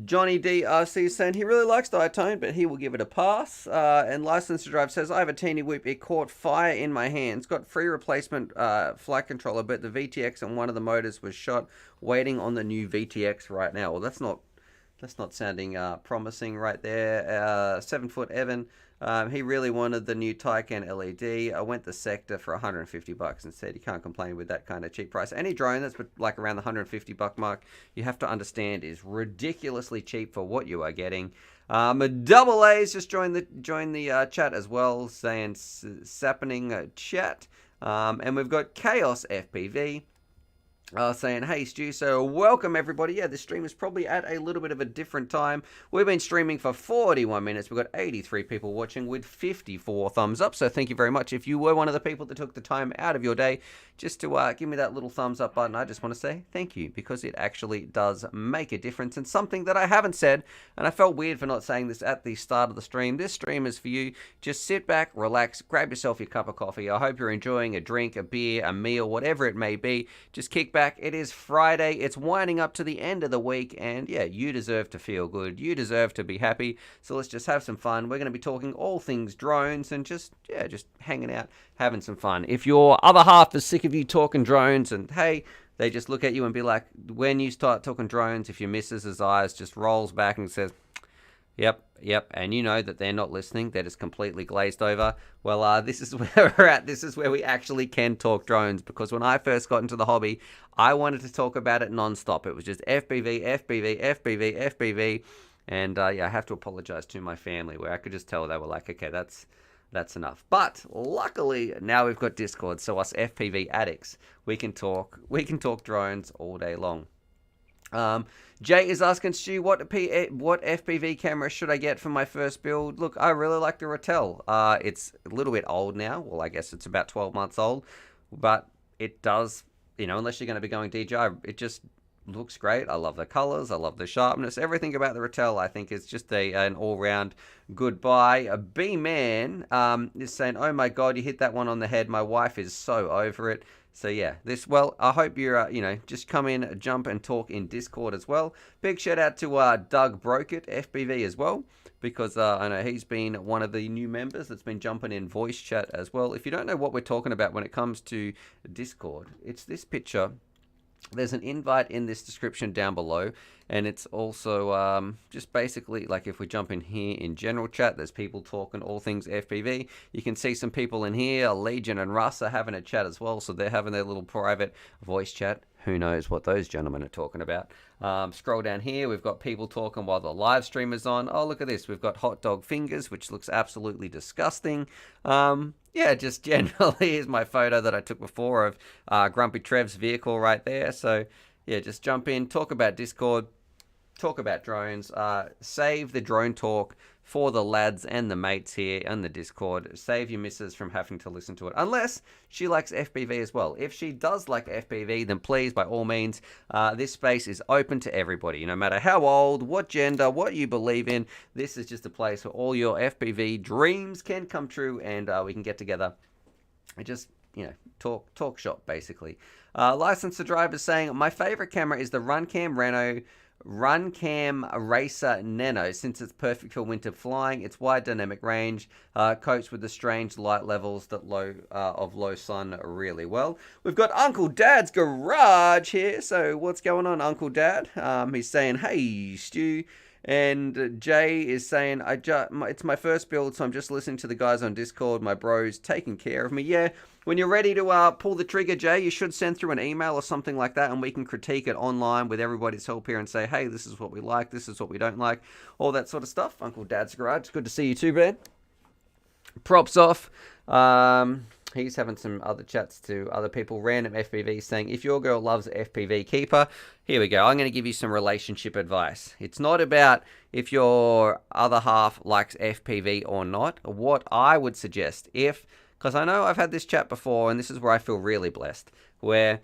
Johnny DRC is saying he really likes Diatone, but he will give it a pass. And License to Drive says, I have a teeny whoop. It caught fire in my hands. Got free replacement flight controller, but the VTX and one of the motors was shot. Waiting on the new VTX right now. Well, that's not sounding promising right there. 7-foot Evan. He really wanted the new Taycan LED. I went the Sector for $150 and said you can't complain with that kind of cheap price. Any drone that's like around the $150 mark, you have to understand is ridiculously cheap for what you are getting. Double A's just joined the chat as well, saying sappening chat. And we've got Chaos FPV. Saying, hey Stu, so welcome everybody. Yeah, this stream is probably at a little bit of a different time. We've been streaming for 41 minutes. We've got 83 people watching with 54 thumbs up. So thank you very much. If you were one of the people that took the time out of your day just to give me that little thumbs up button, I just want to say thank you, because it actually does make a difference. And something that I haven't said, and I felt weird for not saying this at the start of the stream, this stream is for you. Just sit back, relax, grab yourself your cup of coffee. I hope you're enjoying a drink, a beer, a meal, whatever it may be. Just kick back. It is Friday. It's winding up to the end of the week, and yeah, you deserve to feel good. You deserve to be happy. So let's just have some fun. We're going to be talking all things drones and just hanging out, having some fun. If your other half is sick of you talking drones and hey, they just look at you and be like, when you start talking drones, if your missus's eyes just rolls back and says, Yep, and you know that they're not listening. They're just completely glazed over. Well, this is where we're at. This is where we actually can talk drones, because when I first got into the hobby, I wanted to talk about it non-stop. It was just FPV, and yeah, I have to apologize to my family, where I could just tell they were like, okay, that's enough. But luckily, now we've got Discord, so us FPV addicts, we can talk drones all day long. Jay is asking, Stu, what FPV camera should I get for my first build? Look, I really like the Ratel. It's a little bit old now. Well, I guess it's about 12 months old. But it does, unless you're going to be going DJI, it just looks great. I love the colors. I love the sharpness. Everything about the Ratel, I think, is just an all-round good buy. B-Man is saying, oh my God, you hit that one on the head. My wife is so over it. So yeah, I hope you're, just come in, jump and talk in Discord as well. Big shout out to Doug Brokett, FPV as well, because I know he's been one of the new members that's been jumping in voice chat as well. If you don't know what we're talking about when it comes to Discord, it's this picture. There's an invite in this description down below, and it's also just basically like if we jump in here in general chat, there's people talking all things FPV. You can see some people in here. Legion and RUSS are having a chat as well, so they're having their little private voice chat. Who knows what those gentlemen are talking about. Scroll down here, we've got people talking while the live stream is on. Oh, look at this. We've got hot dog fingers, which looks absolutely disgusting. Yeah, just generally, here's my photo that I took before of Grumpy Trev's vehicle right there. So, yeah, just jump in, talk about Discord, talk about drones, save the drone talk for the lads and the mates here on the Discord. Save your missus from having to listen to it, unless she likes FPV as well. If she does like FPV, then please, by all means, this space is open to everybody. No matter how old, what gender, what you believe in, this is just a place where all your FPV dreams can come true, and we can get together and just, talk shop, basically. License to Drive is saying, my favorite camera is the Runcam Racer Nano, since it's perfect for winter flying. Its wide dynamic range copes with the strange light levels that of low sun really well. We've got Uncle Dad's Garage here. So what's going on, Uncle Dad? He's saying, hey, Stu. And Jay is saying, it's my first build, so I'm just listening to the guys on Discord. My bro's taking care of me. Yeah, when you're ready to pull the trigger, Jay, you should send through an email or something like that, and we can critique it online with everybody's help here and say, hey, this is what we like, this is what we don't like, all that sort of stuff. Uncle Dad's Garage, it's good to see you too, man. Props off. he's having some other chats to other people. Random FPV saying, if your girl loves FPV, keep her. Here we go. I'm going to give you some relationship advice. It's not about if your other half likes FPV or not. What I would suggest, because I know I've had this chat before, and this is where I feel really blessed, where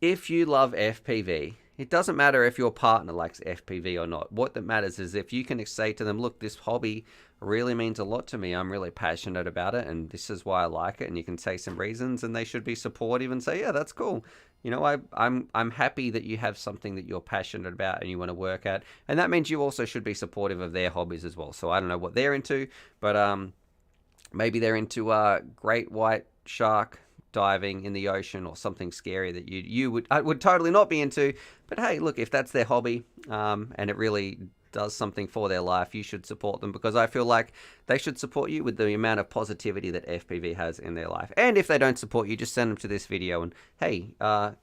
if you love FPV, it doesn't matter if your partner likes FPV or not. What that matters is if you can say to them, look, this hobby really means a lot to me. I'm really passionate about it, and this is why I like it. And you can say some reasons, and they should be supportive and say, yeah, that's cool. You know, I'm happy that you have something that you're passionate about and you want to work at. And that means you also should be supportive of their hobbies as well. So I don't know what they're into, but maybe they're into great white shark diving in the ocean or something scary that you would totally not be into. But hey, look, if that's their hobby and it really does something for their life, you should support them, because I feel like they should support you with the amount of positivity that FPV has in their life. And if they don't support you, just send them to this video and hey,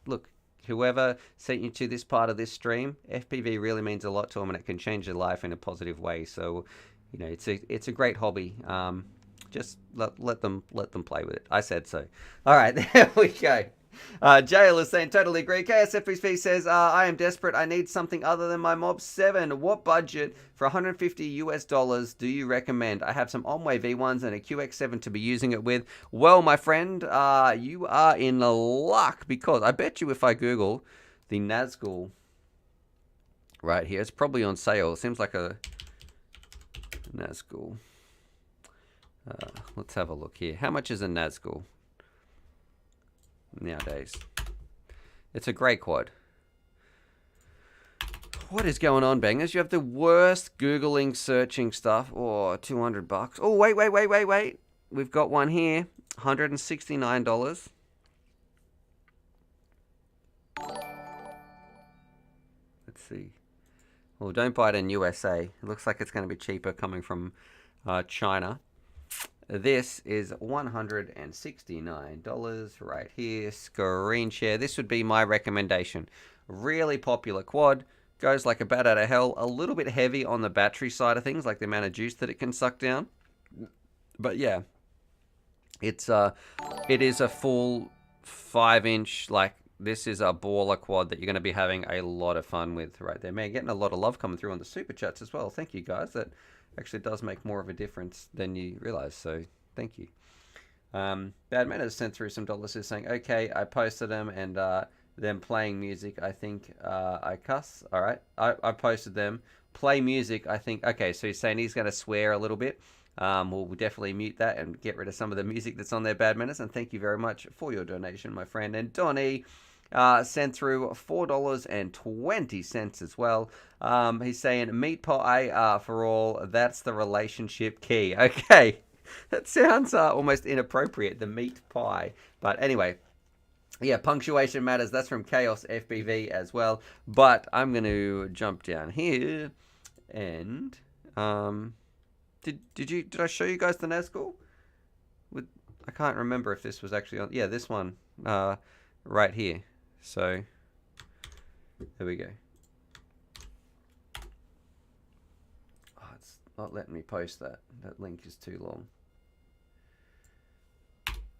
look, whoever sent you to this part of this stream, FPV really means a lot to them, and it can change their life in a positive way. So, you know, it's a great hobby. Just let them play with it. I said so. All right, there we go. Jail is saying, totally agree. KSFPV says, I am desperate. I need something other than my Mob 7. What budget for $150 do you recommend? I have some Onway V1s and a QX7 to be using it with. Well, my friend, you are in luck, because I bet you if I Google the Nazgul right here, it's probably on sale. It seems like a Nazgul. Let's have a look here. How much is a Nazgul nowadays? It's a great quad. What is going on, bangers? You have the worst Googling searching stuff. Oh, $200. Oh, wait. We've got one here. $169. Let's see. Well, don't buy it in USA. It looks like it's going to be cheaper coming from China. This is $169 right here. Screen share. This would be my recommendation. Really popular quad. Goes like a bat out of hell. A little bit heavy on the battery side of things, like the amount of juice that it can suck down. But yeah, it is a full 5-inch, like, this is a baller quad that you're going to be having a lot of fun with right there. Man, getting a lot of love coming through on the super chats as well. Thank you, guys. That actually does make more of a difference than you realize, so thank you. Bad Manners sent through some dollars here saying, okay, I posted them, and them playing music, I think I cuss. All right, I posted them. Play music, I think. Okay, so he's saying he's going to swear a little bit. We'll definitely mute that and get rid of some of the music that's on there, Bad Manners, and thank you very much for your donation, my friend. And Donnie sent through $4.20 as well. He's saying, meat pie for all, that's the relationship key. Okay, that sounds almost inappropriate, the meat pie. But anyway, yeah, punctuation matters. That's from Chaos FPV as well. But I'm going to jump down here and did I show you guys the Nazgul? I can't remember if this was actually on. Yeah, this one right here. So there we go. Oh, it's not letting me post that. That link is too long.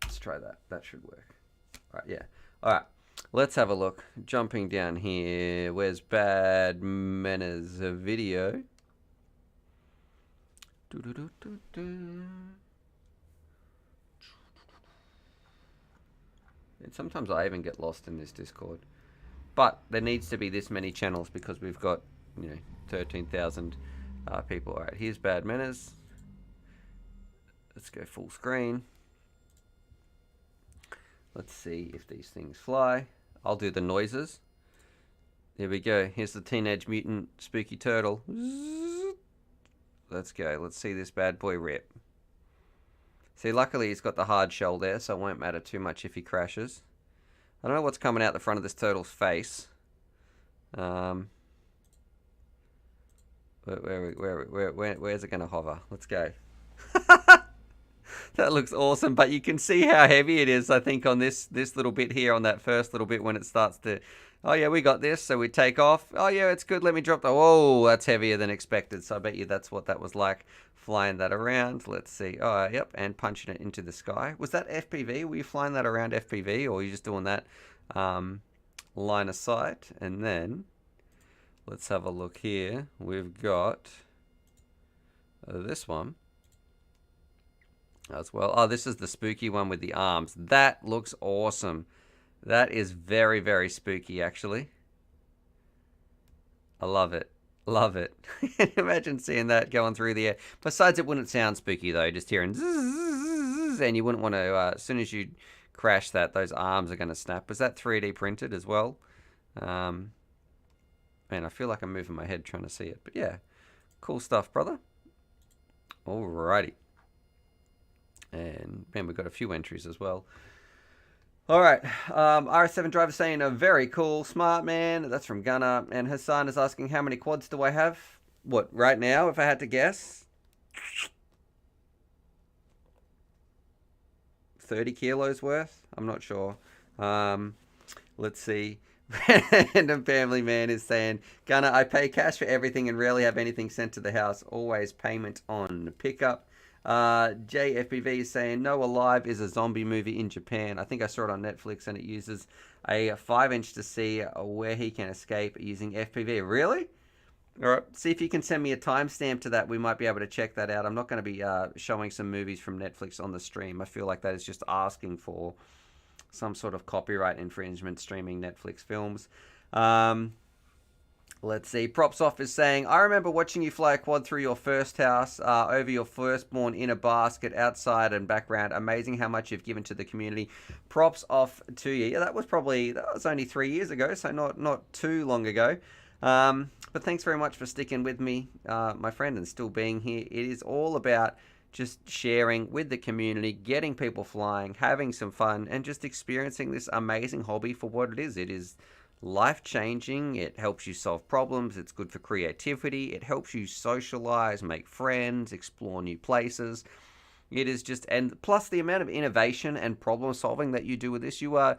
Let's try that. That should work. All right, yeah. All right, let's have a look. Jumping down here. Where's Bad Manners video? And sometimes I even get lost in this Discord. But there needs to be this many channels because we've got, 13,000 people. All right, here's Bad Manners. Let's go full screen. Let's see if these things fly. I'll do the noises. There we go. Here's the Teenage Mutant Spooky Turtle. Let's go. Let's see this bad boy rip. See, luckily he's got the hard shell there, so it won't matter too much if he crashes. I don't know what's coming out the front of this turtle's face. Where's it going to hover? Let's go. That looks awesome, but you can see how heavy it is, I think, on this little bit here, on that first little bit when it starts to Oh yeah, we got this. So we take off. Oh yeah, it's good. Let me drop the. Whoa, that's heavier than expected. So I bet you that's what that was like, flying that around. Let's see. Oh yep, and punching it into the sky. Was that FPV? Were you flying that around FPV, or were you just doing that line of sight? And then let's have a look here. We've got this one as well. Oh, this is the spooky one with the arms. That looks awesome. That is very, very spooky, actually. I love it. Love it. Imagine seeing that going through the air. Besides, it wouldn't sound spooky, though. Just hearing zzz, and you wouldn't want to, as soon as you crash that, those arms are going to snap. Was that 3D printed as well? Man, I feel like I'm moving my head trying to see it. But yeah, cool stuff, brother. Alrighty. And, man, we've got a few entries as well. All right, RS7 driver saying, very cool, smart man. That's from Gunner. And Hassan is asking, how many quads do I have? What, right now, if I had to guess? 30 kilos worth? I'm not sure. Let's see. Random family man is saying, Gunner, I pay cash for everything and rarely have anything sent to the house. Always payment on pickup. JFBV is saying Noah Live is a zombie movie in Japan. I think I saw it on Netflix, and it uses a 5-inch to see where he can escape using FPV. Really? All right. See if you can send me a timestamp to that. We might be able to check that out. I'm not going to be showing some movies from Netflix on the stream. I feel like that is just asking for some sort of copyright infringement, streaming Netflix films. Let's see. Props Off is saying, I remember watching you fly a quad through your first house, over your firstborn in a basket, outside and background. Amazing how much you've given to the community. Props off to you. Yeah, that was only 3 years ago, so not too long ago. But thanks very much for sticking with me, my friend, and still being here. It is all about just sharing with the community, getting people flying, having some fun, and just experiencing this amazing hobby for what it is. It is life-changing. It helps you solve problems. It's good for creativity. It helps you socialize, make friends, explore new places. It is just, and plus the amount of innovation and problem solving that you do with this, you are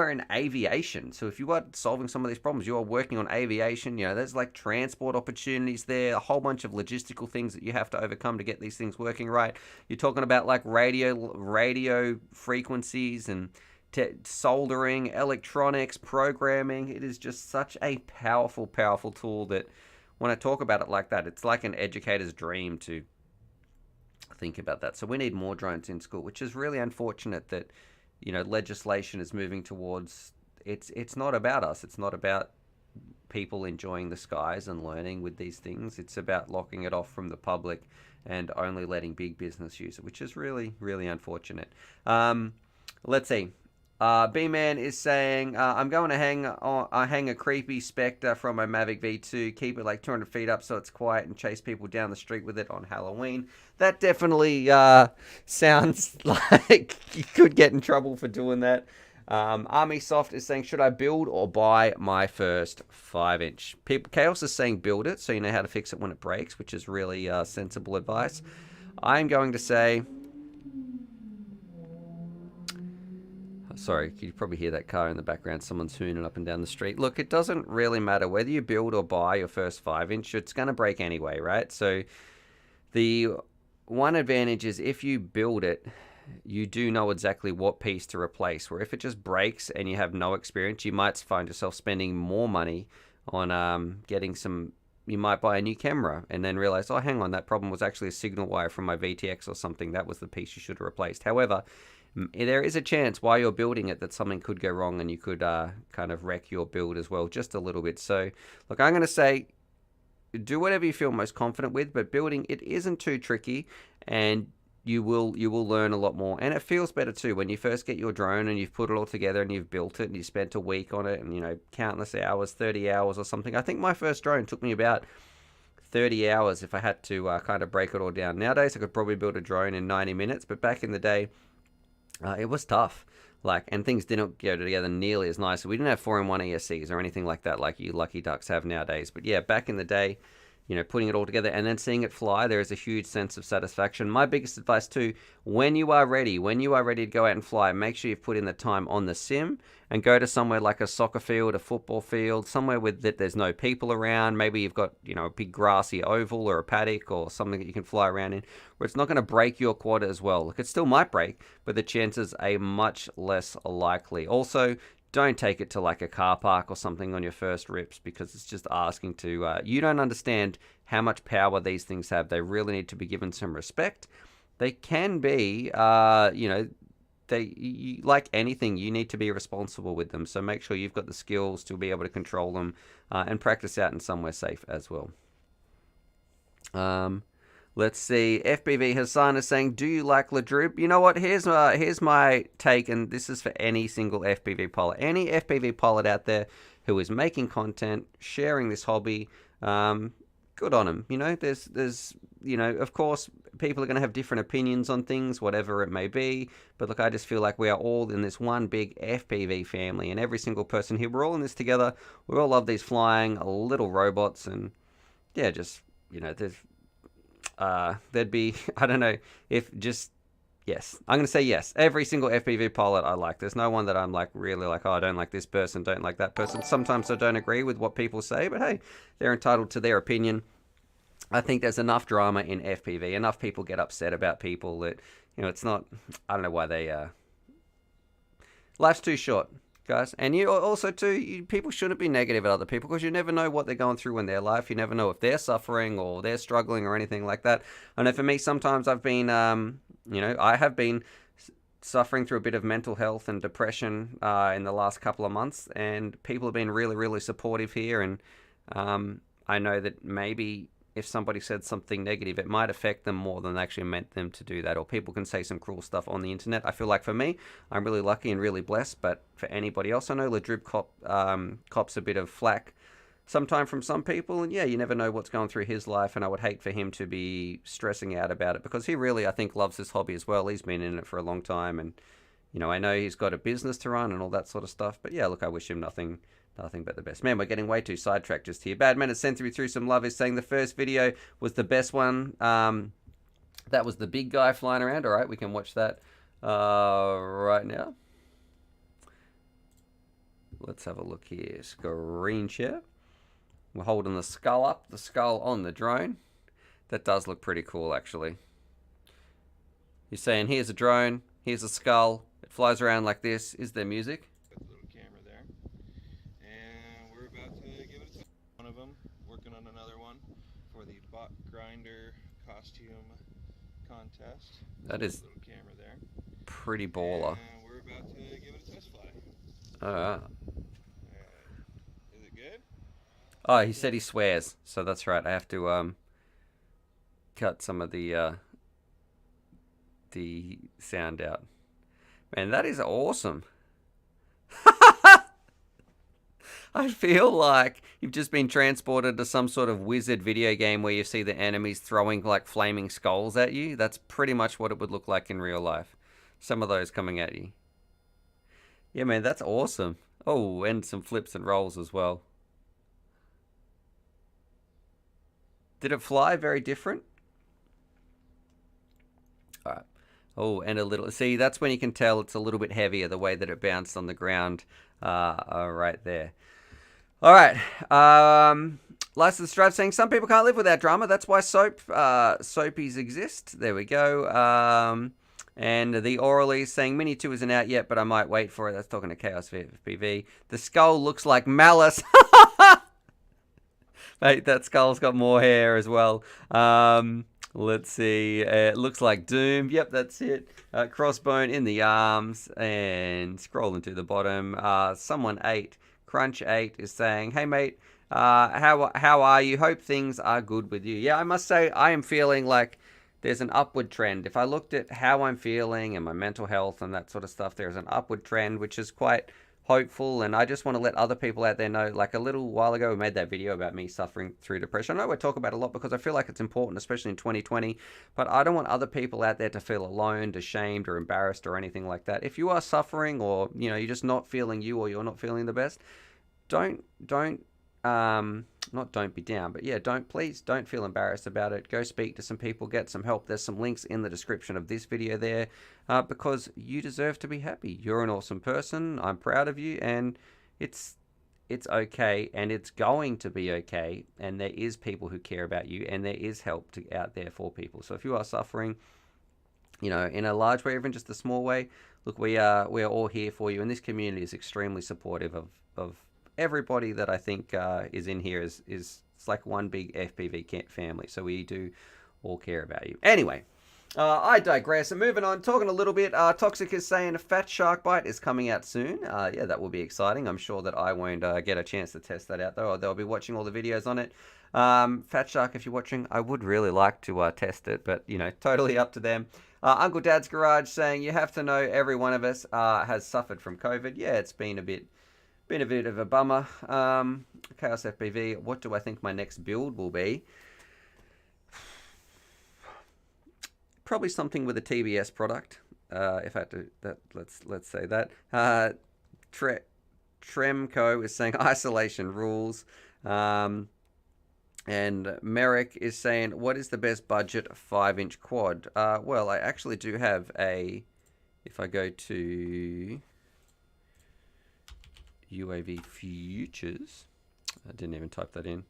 in aviation. So if you are solving some of these problems, you are working on aviation. You know, there's like transport opportunities there, a whole bunch of logistical things that you have to overcome to get these things working right. You're talking about like radio frequencies and soldering, electronics, programming. It is just such a powerful, powerful tool that when I talk about it like that, it's like an educator's dream to think about that. So we need more drones in school, which is really unfortunate that, you know, legislation is moving towards, it's not about us. It's not about people enjoying the skies and learning with these things. It's about locking it off from the public and only letting big business use it, which is really, really unfortunate. Let's see. B-Man is saying, I'm going to hang a creepy Spectre from my Mavic V2, keep it like 200 feet up so it's quiet, and chase people down the street with it on Halloween. That definitely sounds like you could get in trouble for doing that. Army Soft is saying, should I build or buy my first 5-inch? Chaos is saying build it so you know how to fix it when it breaks, which is really sensible advice. I'm going to say... Sorry, you probably hear that car in the background. Someone's hooning up and down the street. Look, it doesn't really matter whether you build or buy your first 5-inch. It's going to break anyway, right? So the one advantage is if you build it, you do know exactly what piece to replace. Where if it just breaks and you have no experience, you might find yourself spending more money on getting some... You might buy a new camera and then realize, oh, hang on, that problem was actually a signal wire from my VTX or something. That was the piece you should have replaced. However, there is a chance while you're building it that something could go wrong and you could kind of wreck your build as well, just a little bit. So, look, I'm going to say do whatever you feel most confident with, but building it isn't too tricky, and you will learn a lot more. And it feels better too when you first get your drone and you've put it all together and you've built it and you spent a week on it and, you know, countless hours, 30 hours or something. I think my first drone took me about 30 hours if I had to kind of break it all down. Nowadays, I could probably build a drone in 90 minutes, but back in the day, it was tough, and things didn't go together nearly as nice. We didn't have 4-in-1 ESCs or anything like that, like you lucky ducks have nowadays. But yeah, back in the day, putting it all together and then seeing it fly, there is a huge sense of satisfaction. My biggest advice too, when you are ready to go out and fly, make sure you've put in the time on the sim and go to somewhere like a soccer field, a football field, somewhere with that there's no people around. Maybe you've got, a big grassy oval or a paddock or something that you can fly around in where it's not going to break your quad as well. Look, it still might break, but the chances are much less likely. Also, don't take it to like a car park or something on your first rips, because it's just asking to, you don't understand how much power these things have. They really need to be given some respect. They can be, like anything, you need to be responsible with them. So make sure you've got the skills to be able to control them and practice out in somewhere safe as well. Let's see. FBV Hassan is saying, do you like Ladrub? You know what? Here's my take, and this is for any single FPV pilot. Any FPV pilot out there who is making content, sharing this hobby, good on them. There's of course, people are going to have different opinions on things, whatever it may be. But look, I just feel like we are all in this one big FPV family, and every single person here, we're all in this together. We all love these flying little robots, and yeah, just, there'd be, I don't know, yes. I'm going to say yes. Every single FPV pilot I like. There's no one that I'm like really like, oh, I don't like this person, don't like that person. Sometimes I don't agree with what people say, but hey, they're entitled to their opinion. I think there's enough drama in FPV. Enough people get upset about people that, it's not, I don't know why they, life's too short, guys. And you also too, people shouldn't be negative at other people, because you never know what they're going through in their life. You never know if they're suffering or they're struggling or anything like that. I know for me, sometimes I've been, I have been suffering through a bit of mental health and depression in the last couple of months, and people have been really, really supportive here. And I know that maybe if somebody said something negative, it might affect them more than they actually meant them to do that. Or people can say some cruel stuff on the internet. I feel like for me, I'm really lucky and really blessed. But for anybody else, I know Ladrub cops a bit of flack sometime from some people. And yeah, you never know what's going through his life. And I would hate for him to be stressing out about it, because he really, I think, loves this hobby as well. He's been in it for a long time. And, I know he's got a business to run and all that sort of stuff. But yeah, look, I wish him nothing but the best. Man, we're getting way too sidetracked just here. Badman has sent through some love. Is saying the first video was the best one. That was the big guy flying around. All right, we can watch that right now. Let's have a look here. Screen share. We're holding the skull up, the skull on the drone. That does look pretty cool, actually. You're saying, here's a drone, here's a skull. It flies around like this. Is there music? Costume contest. That is little camera there. Pretty baller. And we're about to give it a test fly. Alright. Is it good? Oh, he said he swears, so that's right. I have to cut some of the sound out. Man, that is awesome. I feel like you've just been transported to some sort of wizard video game where you see the enemies throwing like flaming skulls at you. That's pretty much what it would look like in real life. Some of those coming at you. Yeah, man, that's awesome. Oh, and some flips and rolls as well. Did it fly very different? All right. Oh, and a little... See, that's when you can tell it's a little bit heavier, the way that it bounced on the ground right there. All right. License Stripe saying some people can't live without drama. That's why soapies exist. There we go. And the Orally saying Mini 2 isn't out yet, but I might wait for it. That's talking to Chaos FPV. The skull looks like Malice. Mate, that skull's got more hair as well. Let's see. It looks like Doom. Yep, that's it. Crossbone in the arms. And scrolling to the bottom. Someone 8. Crunch 8 is saying, hey, mate, how are you? Hope things are good with you. Yeah, I must say I am feeling like there's an upward trend. If I looked at how I'm feeling and my mental health and that sort of stuff, there's an upward trend, which is quite hopeful. And I just want to let other people out there know, like a little while ago, we made that video about me suffering through depression. I know we talk about it a lot because I feel like it's important, especially in 2020, but I don't want other people out there to feel alone, ashamed, or embarrassed or anything like that. If you are suffering, or, you're just not feeling you, or you're not feeling the best, don't not don't be down, but yeah, please don't feel embarrassed about it. Go speak to some people, get some help. There's some links in the description of this video there, because you deserve to be happy. You're an awesome person. I'm proud of you, and it's okay, and it's going to be okay, and there is people who care about you, and there is help out there for people. So if you are suffering, you know, in a large way, even just a small way, look, we are all here for you, and this community is extremely supportive of everybody that I think is in here. Is it's like one big FPV family, so we do all care about you. Anyway, I digress. And moving on, talking a little bit, Toxic is saying a Fat Shark Bite is coming out soon. Yeah, that will be exciting. I'm sure that I won't get a chance to test that out, though. They'll be watching all the videos on it. Fat Shark, if you're watching, I would really like to test it, but, you know, totally up to them. Uncle Dad's Garage saying, you have to know every one of us has suffered from COVID. Yeah, it's been a bit of a bummer. Chaos FPV, what do I think my next build will be? Probably something with a TBS product. If I had to, let's say that. Tremco is saying isolation rules. And Merrick is saying, what is the best budget 5-inch quad? Well, I actually do have a, if I go to UAV Futures, I didn't even type that in.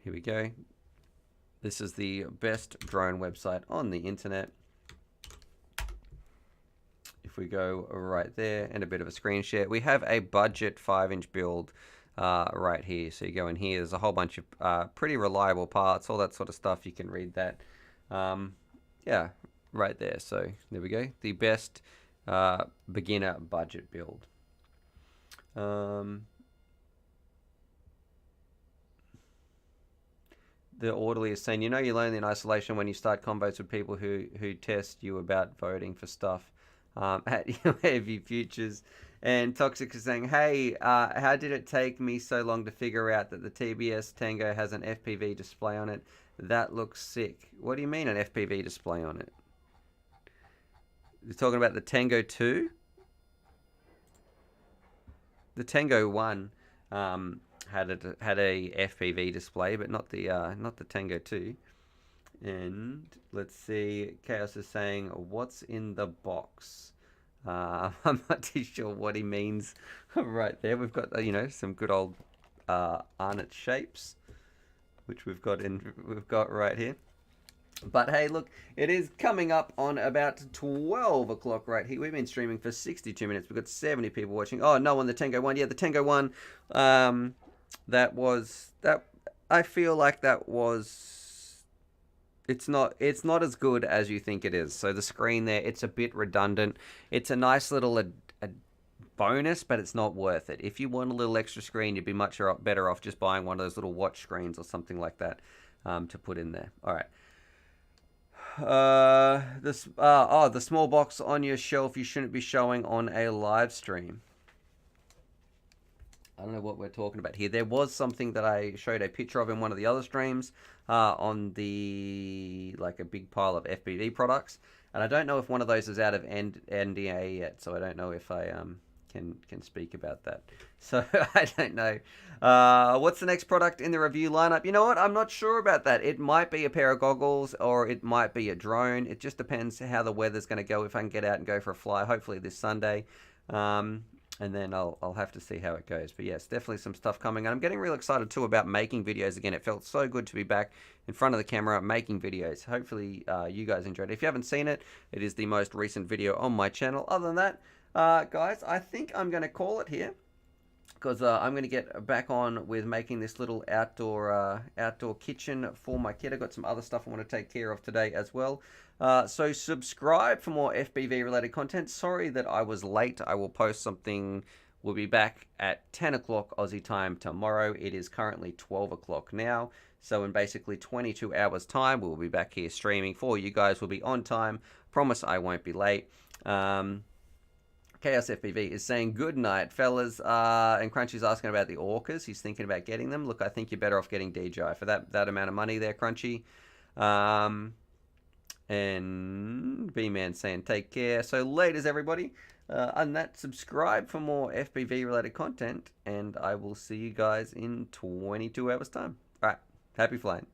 Here we go. This is the best drone website on the internet. If we go right there, and a bit of a screen share, we have a budget 5-inch build right here. So you go in here, there's a whole bunch of pretty reliable parts, all that sort of stuff. You can read that. Yeah, right there. So there we go. The best beginner budget build. The orderly is saying, you know you're lonely in isolation when you start combos with people who test you about voting for stuff at UAV Futures. And Toxic is saying, hey, how did it take me so long to figure out that the TBS Tango has an FPV display on it? That looks sick. What do you mean an FPV display on it? You're talking about the Tango 2? The Tango 1 had a FPV display, but not the Tango 2. And let's see, Chaos is saying, what's in the box? I'm not too sure what he means right there. We've got some good old Arnott shapes, which we've got right here. But hey, look, it is coming up on about 12 o'clock right here. We've been streaming for 62 minutes. We've got 70 people watching. Oh, no, on the Tango 1. Yeah, the Tango 1, I feel like that was, it's not as good as you think it is. So the screen there, it's a bit redundant. It's a nice little a bonus, but it's not worth it. If you want a little extra screen, you'd be much better off just buying one of those little watch screens or something like that to put in there. All right. The small box on your shelf you shouldn't be showing on a live stream. I don't know what we're talking about here. There was something that I showed a picture of in one of the other streams on the, like, a big pile of FPV products, and I don't know if one of those is out of NDA yet, so I don't know if I can speak about that. So I don't know. What's the next product in the review lineup? You know what? I'm not sure about that. It might be a pair of goggles, or it might be a drone. It just depends how the weather's going to go. If I can get out and go for a fly, hopefully this Sunday. And then I'll have to see how it goes. But yes, definitely some stuff coming. And I'm getting real excited too about making videos again. It felt so good to be back in front of the camera making videos. Hopefully you guys enjoyed it. If you haven't seen it, it is the most recent video on my channel. Other than that, guys, I think I'm going to call it here, because I'm going to get back on with making this little outdoor kitchen for my kid. I've got some other stuff I want to take care of today as well. So subscribe for more FPV related content. Sorry that I was late. I will post something. We'll be back at 10 o'clock Aussie time tomorrow. It is currently 12 o'clock now. So in basically 22 hours time, we'll be back here streaming for you guys. We'll be on time. Promise I won't be late. Chaos FPV is saying, good night, fellas. And Crunchy's asking about the Orcas. He's thinking about getting them. Look, I think you're better off getting DJI for that amount of money there, Crunchy. And B-Man saying take care. So laters, everybody. And that, subscribe for more FPV related content, and I will see you guys in 22 hours time. All right, happy flying.